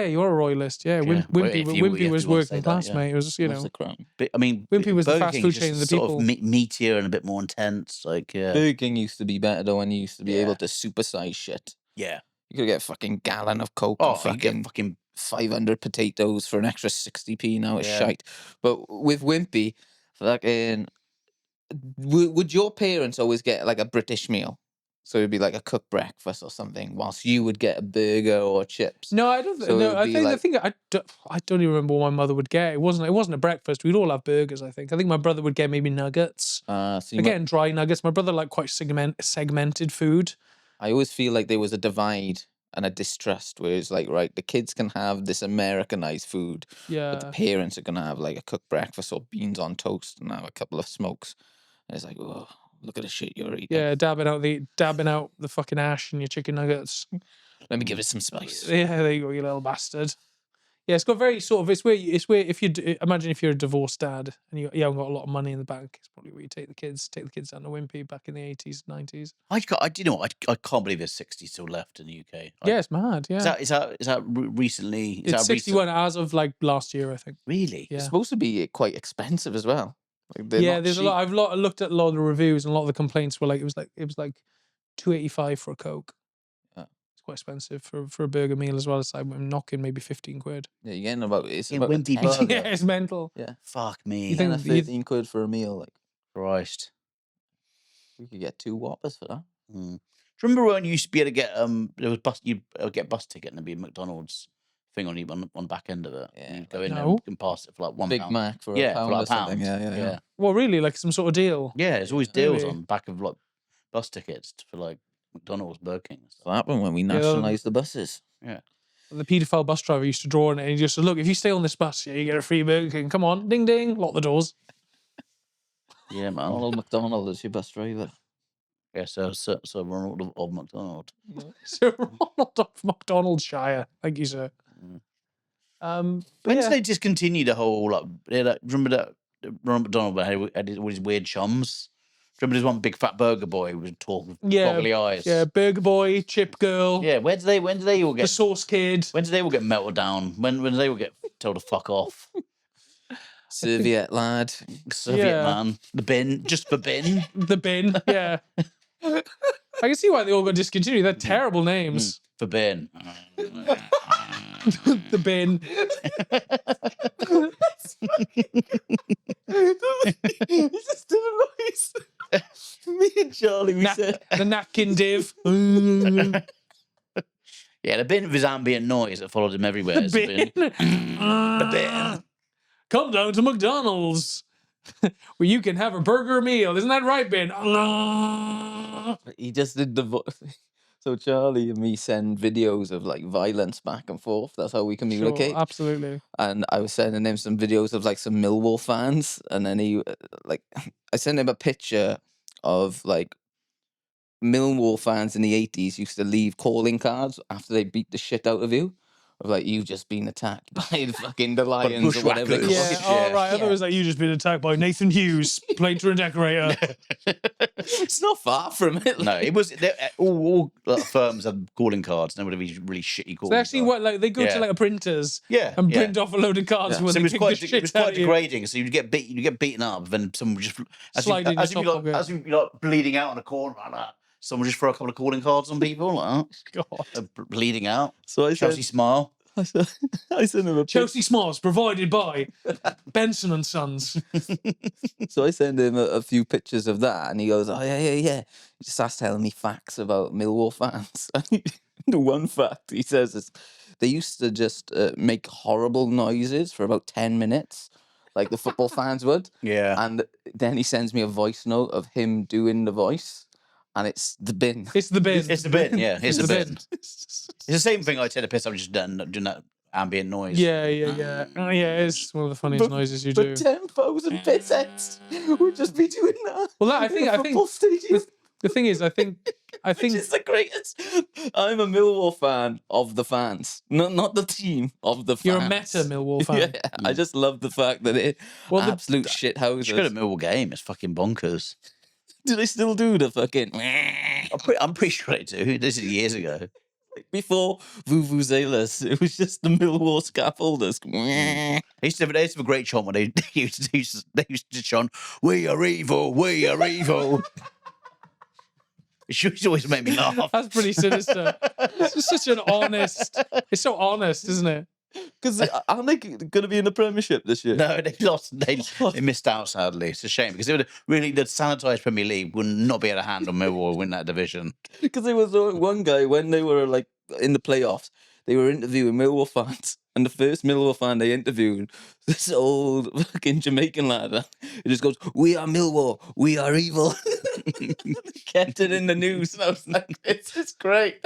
you're a royalist. Yeah, Yeah, well, if you Wimpy was want to say working that, class, yeah. mate. It was What's the crown? But I mean, Wimpy was the Burger fast King food is chain just of the sort of people. meatier and a bit more intense. Like, yeah, Burger King used to be better though when you used to be Yeah. able to supersize shit. yeah. You could get a fucking gallon of Coke Oh, and you get fucking fucking 500 potatoes for an extra 60p. Now it's Yeah. shite. But with Wimpy, fucking, would your parents always get like a British meal? So it'd be like a cooked breakfast or something, whilst you would get a burger or chips. No, I don't. So no, it'd I be think like- I don't even remember what my mother would get. It wasn't a breakfast. We'd all have burgers. I think my brother would get maybe nuggets. So you might- Again, dry nuggets. My brother liked quite segmented food. I always feel like there was a divide and a distrust where it's like, right, the kids can have this Americanized food, but the Yeah, parents are going to have like a cooked breakfast or beans on toast and have a couple of smokes. And it's like, oh, look at the shit you're eating. yeah, dabbing out the fucking ash in your chicken nuggets. Let me give it some spice. Yeah, there you go, you little bastard. Yeah, it's got very sort of. It's where if you imagine if you're a divorced dad and you haven't got a lot of money in the bank, it's probably where you take the kids down to Wimpy back in the 80s, 90s. I do you know what? I can't believe there's 60 still left in the UK. Yeah, it's mad. Yeah, Is that recently? Is it's that recent? 61 as of like last year, I think. Really? Yeah. It's supposed to be quite expensive as well. Like, they're Yeah, not there's a cheap. lot. I looked at a lot of the reviews, and a lot of the complaints were like it was like $2.85 for a Coke. Yeah. It's quite expensive for a burger meal as well. It's like I'm knocking maybe 15 quid. Yeah, you're getting about, it's In about Wimpy a burger. tenner. Yeah, it's mental. Fuck me. You You're think- getting 13 quid for a meal. Like, Christ. you could get 2 Whoppers for that. Mm. Do you remember when you used to be able to get there was you'd get bus ticket and there'd be a McDonald's thing on the back end of it. Yeah, And you'd go like- in there No. and pass it for like £1. Big Mac for Yeah, a pound for like or a something. pound. Yeah. Well, really, like some sort of deal. Yeah, there's always deals Really? on the back of like bus tickets for like McDonald's, Burger King. And stuff. What happened when we Yeah, nationalised the buses? The paedophile bus driver used to draw on it, and he just said, "Look, if you stay on this bus, yeah, you get a free Burger King. Come on, ding ding, lock the doors." Yeah, man. Ronald McDonald is your bus driver. Yeah, so Ronald of McDonald. Sir Ronald of McDonaldshire, thank you, sir. Mm. But When yeah. did they discontinue the whole like? Remember that Ronald McDonald had all his weird chums? Remember there's one big fat burger boy who was tall with Yeah, goggly eyes. Yeah, Burger Boy, Chip Girl, Yeah, when do they all the get Sauce Kid. when do they all get melted down? When do they all get told to fuck off? Serviette lad. Soviet Yeah. man. The bin, just for bin. The Bin, yeah. I can see why they all got discontinued. They're terrible names. For bin. The Bin. He just did a noise. Me and Charlie, we said. The Napkin Div. Yeah, the bin of his ambient noise that followed him everywhere. The is the Bin. The bin. Come down to McDonald's where you can have a burger meal. Isn't that right, Bin? He just did the voice. So Charlie and me send videos of like violence back and forth. That's how we communicate. Sure, absolutely. And I was sending him some videos of like some Millwall fans, and then he like I sent him a picture of like Millwall fans in the 80s used to leave calling cards after they beat the shit out of you. Of like, you've just been attacked by the Lions or whatever. bushwhackers. Yeah, Yeah. all right. I thought it was like you just been attacked by Nathan Hughes, painter and decorator. It's not far from it. No, it was all firms had calling cards. And they would have really shitty calling They actually cards. what like they go to like a printers Yeah, and yeah. print off a load of cards when So they it was kick quite, the it shit was out quite of you. degrading. So you'd get beaten up, then someone would just Slide in your top pocket. as you're like bleeding out on a corner like that. Someone just throw a couple of calling cards on people like that, God. bleeding out. So I Chelsea said, smile. I sent him a Chelsea Smalls provided by Benson and Sons. So I send him a few pictures of that, and he goes, "Oh yeah." He just starts telling me facts about Millwall fans. The one fact he says is they used to just make horrible noises for about 10 minutes, like the football fans would. Yeah. And then he sends me a voice note of him doing the voice, and it's the bin. It's the Bin. It's the bin, yeah. It's the bin. bin. It's the same thing I take a piss. I'm just doing that ambient noise. Yeah. Oh, yeah, it's one of the funniest noises you do. But 10,000 pissheads would just be doing that. Well, I in a think football stadium. the thing is, I think Which is the greatest. I'm a Millwall fan of the fans, not the team, of the fans. you're a meta Millwall fan. Yeah, I just love the fact that it Well, the- absolute shit You should go to houses. Millwall game. It's fucking bonkers. Do they still do the fucking I'm pretty sure they do. This is years ago. before Vuvuzelas? It was just the Millwall scaffolders. They used to have a great chant when they used to chant, "We are evil, we are evil." It used to always make me laugh. That's pretty sinister. It's just such an honest. It's so honest, isn't it? Because aren't they going to be in the Premiership this year? No, they lost. They missed out. Sadly, it's a shame because it would really the sanitised Premier League would not be able to handle Millwall win that division. Because there was one guy when they were like in the playoffs, they were interviewing Millwall fans, and the first Millwall fan they interviewed, this old fucking Jamaican lad, he just goes, "We are Millwall, we are evil." Kept it in the news, and I was like, "It's great."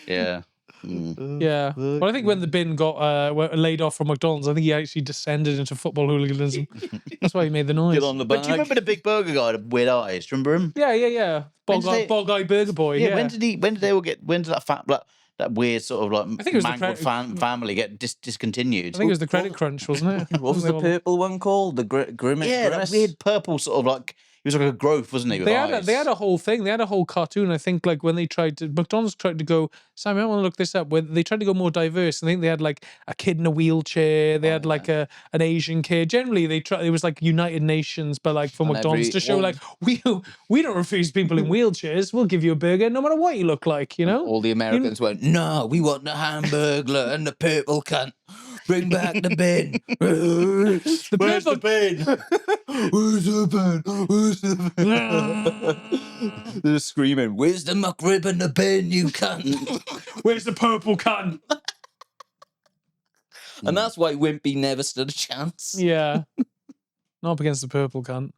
Yeah. Mm. Yeah. Well, I think when the Bin got laid off from McDonald's, I think he actually descended into football hooliganism. That's why he made the noise. Get on the But bag. do you remember the big burger guy with weird eyes? Do you remember him? Yeah. When did they- Bog Eye Burger Boy. Yeah. Yeah. When did they all get? When did that weird sort of like I think it was the mangled family get discontinued? I think it was the Credit Crunch, wasn't it? What was They the all- purple one called? The Grimace? Yeah, that weird purple sort of like he was like a growth, wasn't he? With They had, eyes? they had a whole thing. They had a whole cartoon. I think like when they McDonald's tried to go. Sammy, I want to look this up. When they tried to go more diverse, I think they had like a kid in a wheelchair. They had like an Asian kid. Generally, it was like United Nations, but like for And McDonald's to show all- like we don't refuse people in wheelchairs. We'll give you a burger no matter what you look like. You know. All the Americans went, "No, we want the hamburglar and the purple cunt. Bring back the bin." The Where's the purple- bin? Where's the bin? Where's the bin? They're screaming, "Where's the McRib and the bin, you cunt?" Where's the purple cunt? And that's why Wimpy never stood a chance. Yeah. Not up against the purple cunt.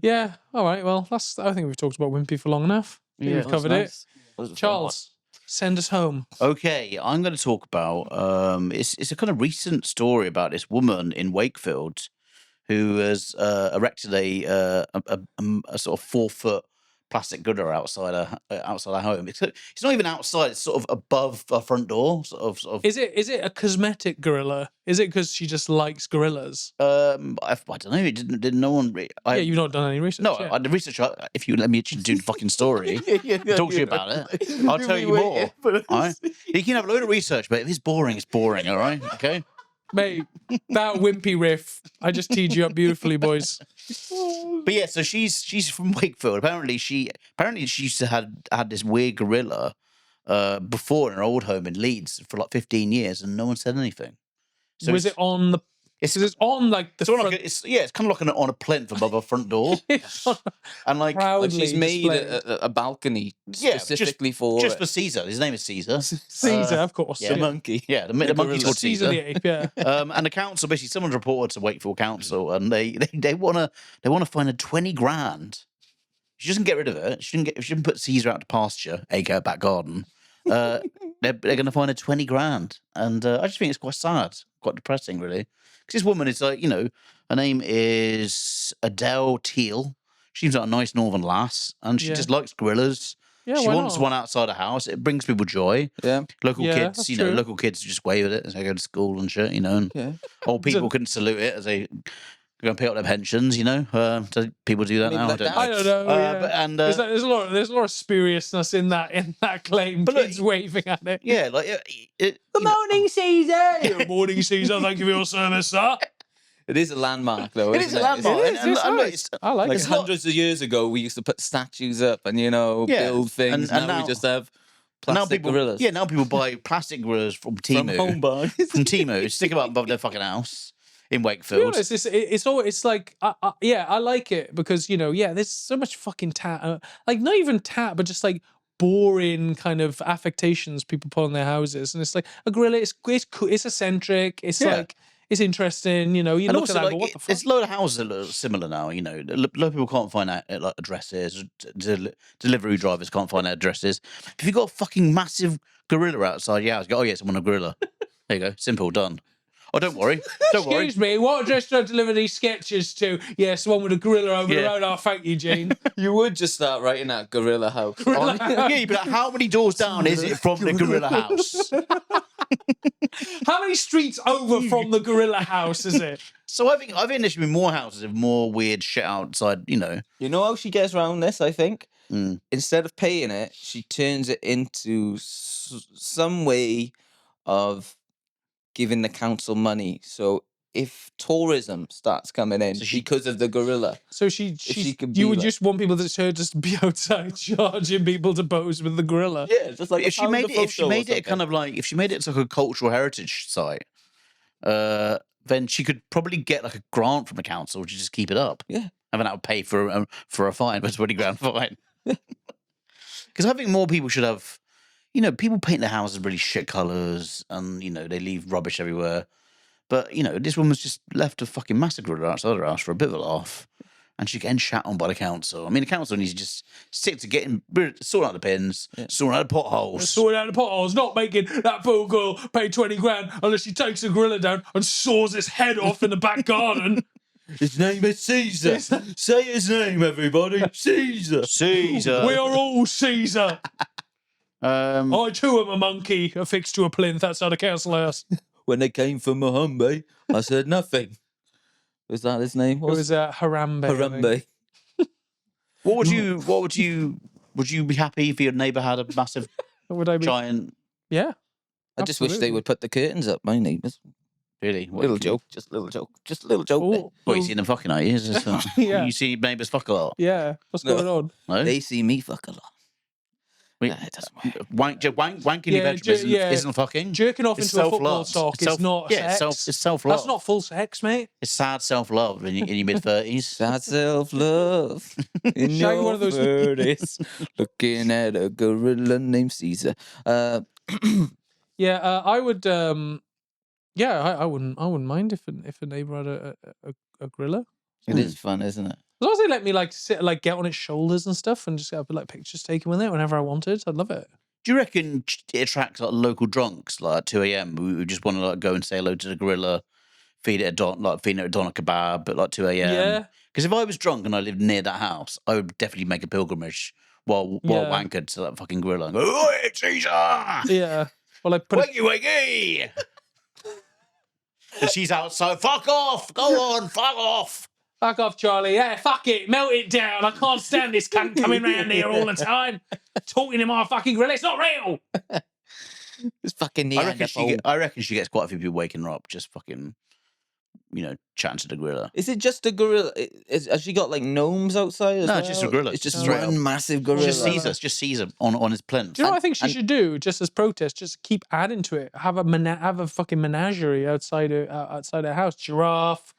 Yeah. All right. Well, I think we've talked about Wimpy for long enough. I think we've That's covered nice. it. That was a fun Charles, send us home. Okay, I'm going to talk about it's a kind of recent story about this woman in Wakefield who has erected a sort of 4-foot plastic gorilla outside our home. It's not even outside. It's sort of above our front door. Sort of. Is it a cosmetic gorilla? Is it because she just likes gorillas? I don't know. It didn't no one. Yeah, you've not done any research. No, yeah. I did research. If you let me actually do the fucking story, talk to you about it. I'll tell you more. All right? You can have a load of research, but if it's boring, it's boring. All right, okay. Mate, that Wimpy riff, I just teed you up beautifully, boys. But yeah, so she's from Wakefield. Apparently she used to had this weird gorilla before in her old home in Leeds for like 15 years, and no one said anything. So Was it on the? It's on like the. It's on like it's kind of like on a plinth above her front door, and like she's made a balcony specifically for Caesar. His name is Caesar. Caesar, of course. Yeah, the monkey. Yeah, the monkey's called Caesar the ape. Yeah. And the council basically, someone's reported to Wakefield Council, and they want to find her 20 grand. She doesn't get rid of it. She shouldn't put Caesar out to pasture, aka back garden. They're going to find her 20 grand, and I just think it's quite sad, quite depressing, really. Because this woman is like, her name is Adele Teal. She seems like a nice northern lass, and she just likes gorillas. Yeah, she wants one outside her house. It brings people joy. Yeah, local kids, true. Local kids just wave at it as they go to school and shit, and old people couldn't salute it as they go and pick up their pensions, Do people do that now? I don't know. Yeah. There's a lot of spuriousness in that claim. But kids waving at it. Yeah, like Good morning, Caesar. Good morning, Caesar. Thank you for your service, sir. It is a landmark, though. It is a landmark. I like it. Hundreds of years ago, we used to put statues up and build things. And now we just have plastic gorillas. Yeah, now people buy plastic gorillas from Temu. From home buys. From Temu, stick them up above their fucking house in Wakefield. To be honest, it's like I like it because there's so much fucking tat, like not even tat, but just like boring kind of affectations people put on their houses, and it's like a gorilla. It's cool, it's eccentric. It's like it's interesting. You look also, at that. like, And go, what the fuck? there's a load of houses that look similar now. A lot of people can't find out like addresses. Delivery drivers can't find out addresses. If you've got a fucking massive gorilla outside your house, you go, oh yes, I'm on a gorilla. There you go, simple, done. Oh, don't worry. Excuse me, what address do I deliver these sketches to? Yes, one with a gorilla over the road. Oh, thank you, Gene. You would just start writing that gorilla house. Yeah, you'd be like, how many doors down is it from the gorilla house? How many streets over from the gorilla house is it? So I think there should be more houses with more weird shit outside, You know how she gets around this, I think? Mm. Instead of paying it, she turns it into some way of giving the council money. So if tourism starts coming in because of the gorilla, so you would like, just want people to just be outside charging people to pose with the gorilla. Yeah, just like if she made it kind of like, if she made it like a cultural heritage site, then she could probably get like a grant from the council to just keep it up. Yeah, and then that would pay for a fine, but 20 grand fine. Because I think more people should have. People paint their houses really shit colours and, they leave rubbish everywhere. But, this woman's just left a fucking massacre outside her house for a bit of a laugh. And she's getting shat on by the council. I mean, the council needs to just stick to sorting out the pins, sorting out the potholes. Sorting out the potholes, not making that poor girl pay 20 grand unless she takes the gorilla down and saws its head off in the back garden. His name is Caesar. Say his name, everybody. Caesar. Caesar. We are all Caesar. I too am a monkey affixed to a plinth outside a council house. When they came for Muhammad, I said nothing. Was that his name? It was Harambe. Harambe. Would you be happy if your neighbour had a massive Would I be? giant? Yeah. I just wish they would put the curtains up, my neighbours. Really? Little joke. Just a little joke. Ooh, What, you see them fucking, are you? Yeah. You see neighbours fuck a lot? Yeah. What's going on? No? They see me fuck a lot. Wait, It doesn't matter. wanking your bedroom isn't fucking. Jerking off It's into a football self-love. sock is not sex. It's self-love. That's not full sex, mate. It's sad self-love in your mid-30s. Sad self-love in Shag your one of those- 30s. Looking at a gorilla named Caesar. Yeah, I would. I wouldn't mind if a neighbour had a gorilla. It is fun, isn't it? As long as they let me sit get on its shoulders and stuff and just have like pictures taken with it whenever I wanted, I'd love it. Do you reckon it attracts like local drunks like at 2 a.m. who just want to like go and say hello to the gorilla, feed it a feeding it a doner kebab at like 2 a.m. Yeah. Because if I was drunk and I lived near that house, I would definitely make a pilgrimage while wankered to that fucking gorilla and go, "Oi, Caesar! Yeah. Well, I put Wakey, wakey!" And she's outside. Fuck off! Go on, fuck off! Fuck off, Charlie. Yeah, fuck it. Melt it down. I can't stand this cunt coming round here all the time. Talking to my fucking grill. It's not real. It's fucking I Neanderthal. reckon she gets quite a few people waking her up just fucking, chatting to the gorilla. Is it just a gorilla? Has she got like gnomes outside? No, it's just a gorilla. It's just Straight one up. massive gorilla. Just sees her on his plinth. Do you know what I think she should do? Just as protest, just keep adding to it. Have a fucking menagerie outside her house. Giraffe,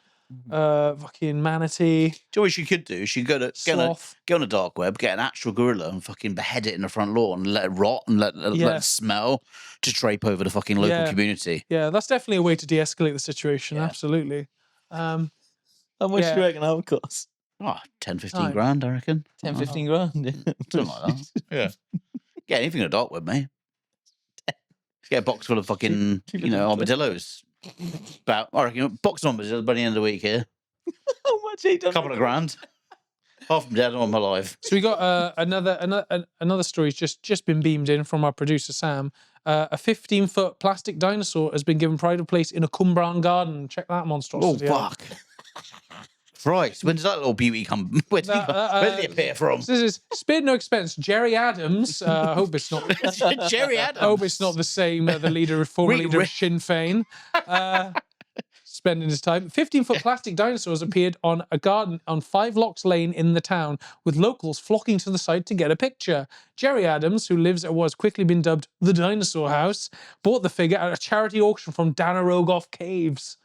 fucking manatee. Do you know what she could do? She could go on a dark web, get an actual gorilla and fucking behead it in the front lawn and let it rot and let it smell to drape over the fucking local community. Yeah, that's definitely a way to de-escalate the situation. Yeah. Absolutely. How much do you reckon that would cost? Oh, 10, 15 grand, I reckon. 10, 15 grand? Yeah. Something like that. Yeah. Get anything in a dark web, mate. Get a box full of fucking, armadillos. About, I reckon, a box of armadillos by the end of the week here. How much? A couple of grand. Half from dead, I'm alive. So we got another story's just been beamed in from our producer Sam. A 15-foot plastic dinosaur has been given pride of place in a Cumbrian garden. Check that monstrosity out. Fuck. Christ, when does that little beauty come? Where did he appear from? This is spared no expense. Jerry Adams. I hope it's not. Jerry Adams. I hope it's not the same. The former leader of Sinn Féin. Spending his time. 15-foot plastic dinosaurs appeared on a garden on 5 Locks Lane in the town, with locals flocking to the site to get a picture. Jerry Adams, who lives at what has quickly been dubbed the Dinosaur House, bought the figure at a charity auction from Danarogoff Caves.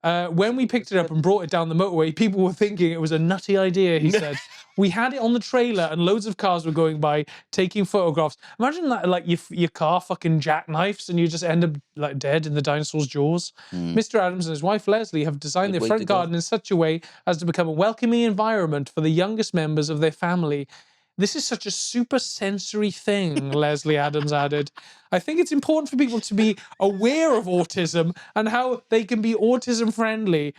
When we picked it up and brought it down the motorway, people were thinking it was a nutty idea, he said. We had it on the trailer and loads of cars were going by taking photographs. Imagine that, like your car fucking jackknifes and you just end up like dead in the dinosaur's jaws. Mr. Adams and his wife Leslie have designed their front garden in such a way as to become a welcoming environment for the youngest members of their family. This is such a super sensory thing, Leslie Adams added. I think it's important for people to be aware of autism and how they can be autism friendly.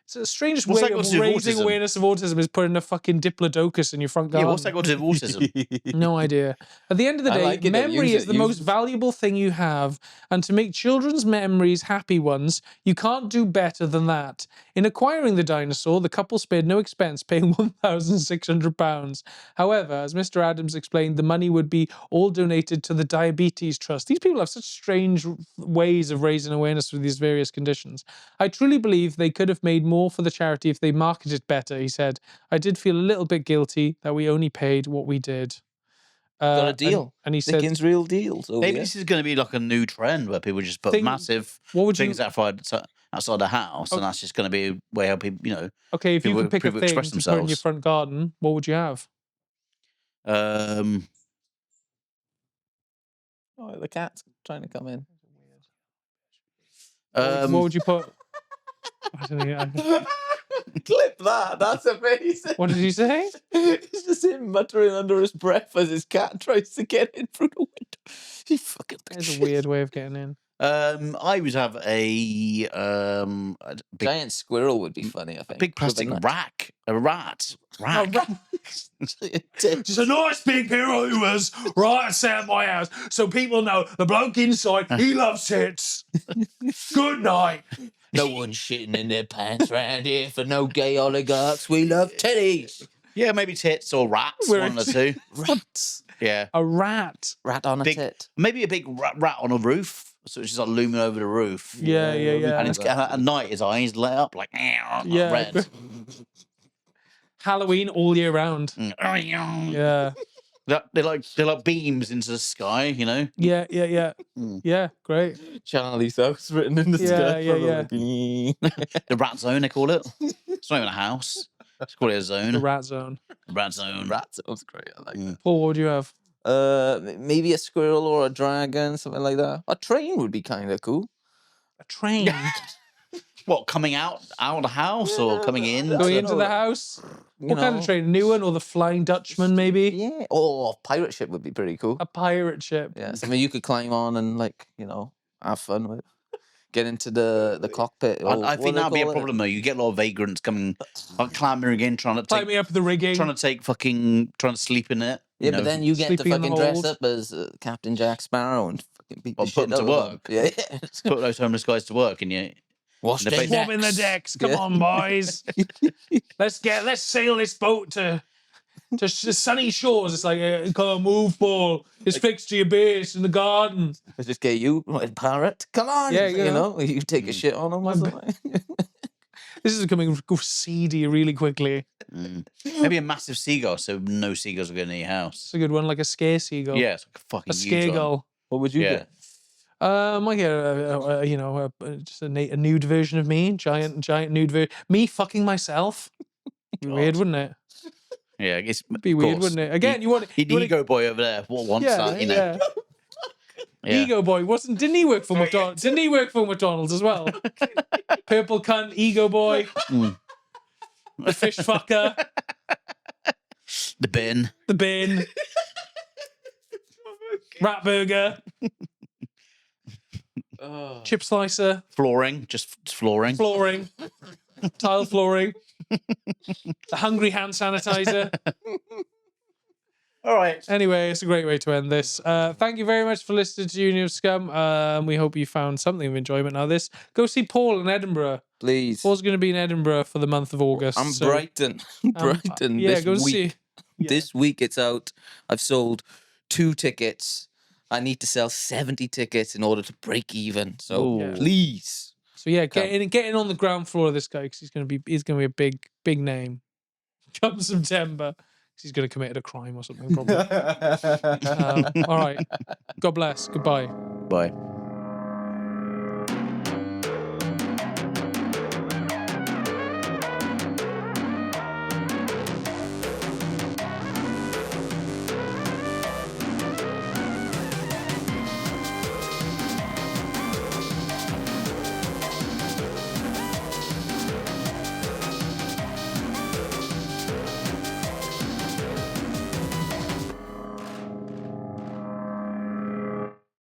It's the strangest way of raising awareness of autism is putting a fucking diplodocus in your front garden. Yeah, what's that got to do with autism? No idea. At the end of the day, memory is the most valuable thing you have, and to make children's memories happy ones, you can't do better than that. In acquiring the dinosaur, the couple spared no expense, paying £1,600. However, as Mr. Adams explained, the money would be all donated to the Diabetes Trust. These people have such strange ways of raising awareness for these various conditions. I truly believe they could have made more for the charity if they marketed better, he said. I did feel a little bit guilty that we only paid what we did. Got a deal. And he said, Dickens real deals. Maybe this is going to be like a new trend where people just put massive things outside the house, and that's just going to be where people, Okay, if you could pick a thing to put in your front garden, what would you have? Oh, the cat's trying to come in. What would you put? I don't know. Clip that. That's amazing. What did he say? It's just him muttering under his breath as his cat tries to get in through the window. He fucking. That's a weird way of getting in. I would have a giant squirrel would be funny. I think a big plastic rack, a rat. Just a nice big pair of Hoovers right outside my house, so people know the bloke inside he loves tits. Good night. No one's shitting in their pants round here for no gay oligarchs. We love titties. Yeah, maybe tits or rats. One of the two. Rats. Yeah. A rat. Rat on a tit. Maybe a big rat on a roof. So it's just like looming over the roof. Yeah. And at night his eyes lit up like red. Halloween all year round. Yeah. They're like beams into the sky, Yeah. Yeah, great. Charlie's house written in the sky. Yeah. The rat zone, they call it. It's not even a house. Let's call it a zone. The rat zone. Rat zone. Rat zone's great. I like that. Paul, what would you have? Maybe a squirrel or a dragon, something like that. A train would be kind of cool. A train? What, coming out of the house or coming in? Going into the house? What kind of train? A new one or the Flying Dutchman, maybe? Yeah. Or a pirate ship would be pretty cool. A pirate ship. Yeah, something you could climb on and, have fun with. get into the cockpit. Or I what think do they that'd be a call it? problem though. You get a lot of vagrants coming, like clambering in, trying to Climbing up the rigging. trying to sleep in it. Yeah, but then you get to sleeping in the fucking dress hold. up as Captain Jack Sparrow and fucking beat the Or shit put them out to of them. work. Yeah. Put those homeless guys to work, and you. Wash the their base- Swab in the decks. Come on, boys. Let's sail this boat to sunny shores. It's like, come on, move, Paul. It's fixed to your base in the garden. Let's just get you, Barrett. Come on. Yeah, you know, you take a shit on him or I'm- something. This is becoming seedy really quickly. Maybe a massive seagull, so no seagulls will go near your house. It's a good one, like a scare seagull. Yeah, it's like a fucking A huge scare one. gull. What would you Yeah. get? I get just a nude version of me, giant nude version. Me fucking myself. Be weird, God. wouldn't it? Yeah, it's Be weird, wouldn't it? Again, you want the you want ego boy over there. What wants that? You know. yeah. Yeah. Ego boy didn't he work for McDonald's? Didn't he work for McDonald's as well? Purple cunt, ego boy, the fish fucker, The bin. the bin, rat burger, chip slicer, Flooring. Just flooring. flooring, tile flooring, the hungry hand sanitizer. All right. Anyway, it's a great way to end this. Thank you very much for listening to Union of Scum. We hope you found something of enjoyment out of this. Go see Paul in Edinburgh. Please. Paul's going to be in Edinburgh for the month of August. I'm so, Brighton. Brighton. yeah, this go week. see. Yeah. This week it's out. I've sold 2 tickets. I need to sell 70 tickets in order to break even. So Ooh. please. So yeah, get in on the ground floor of this guy because he's going to be a big name. Come September, because he's going to commit a crime or something. Probably. All right. God bless. Goodbye. Bye.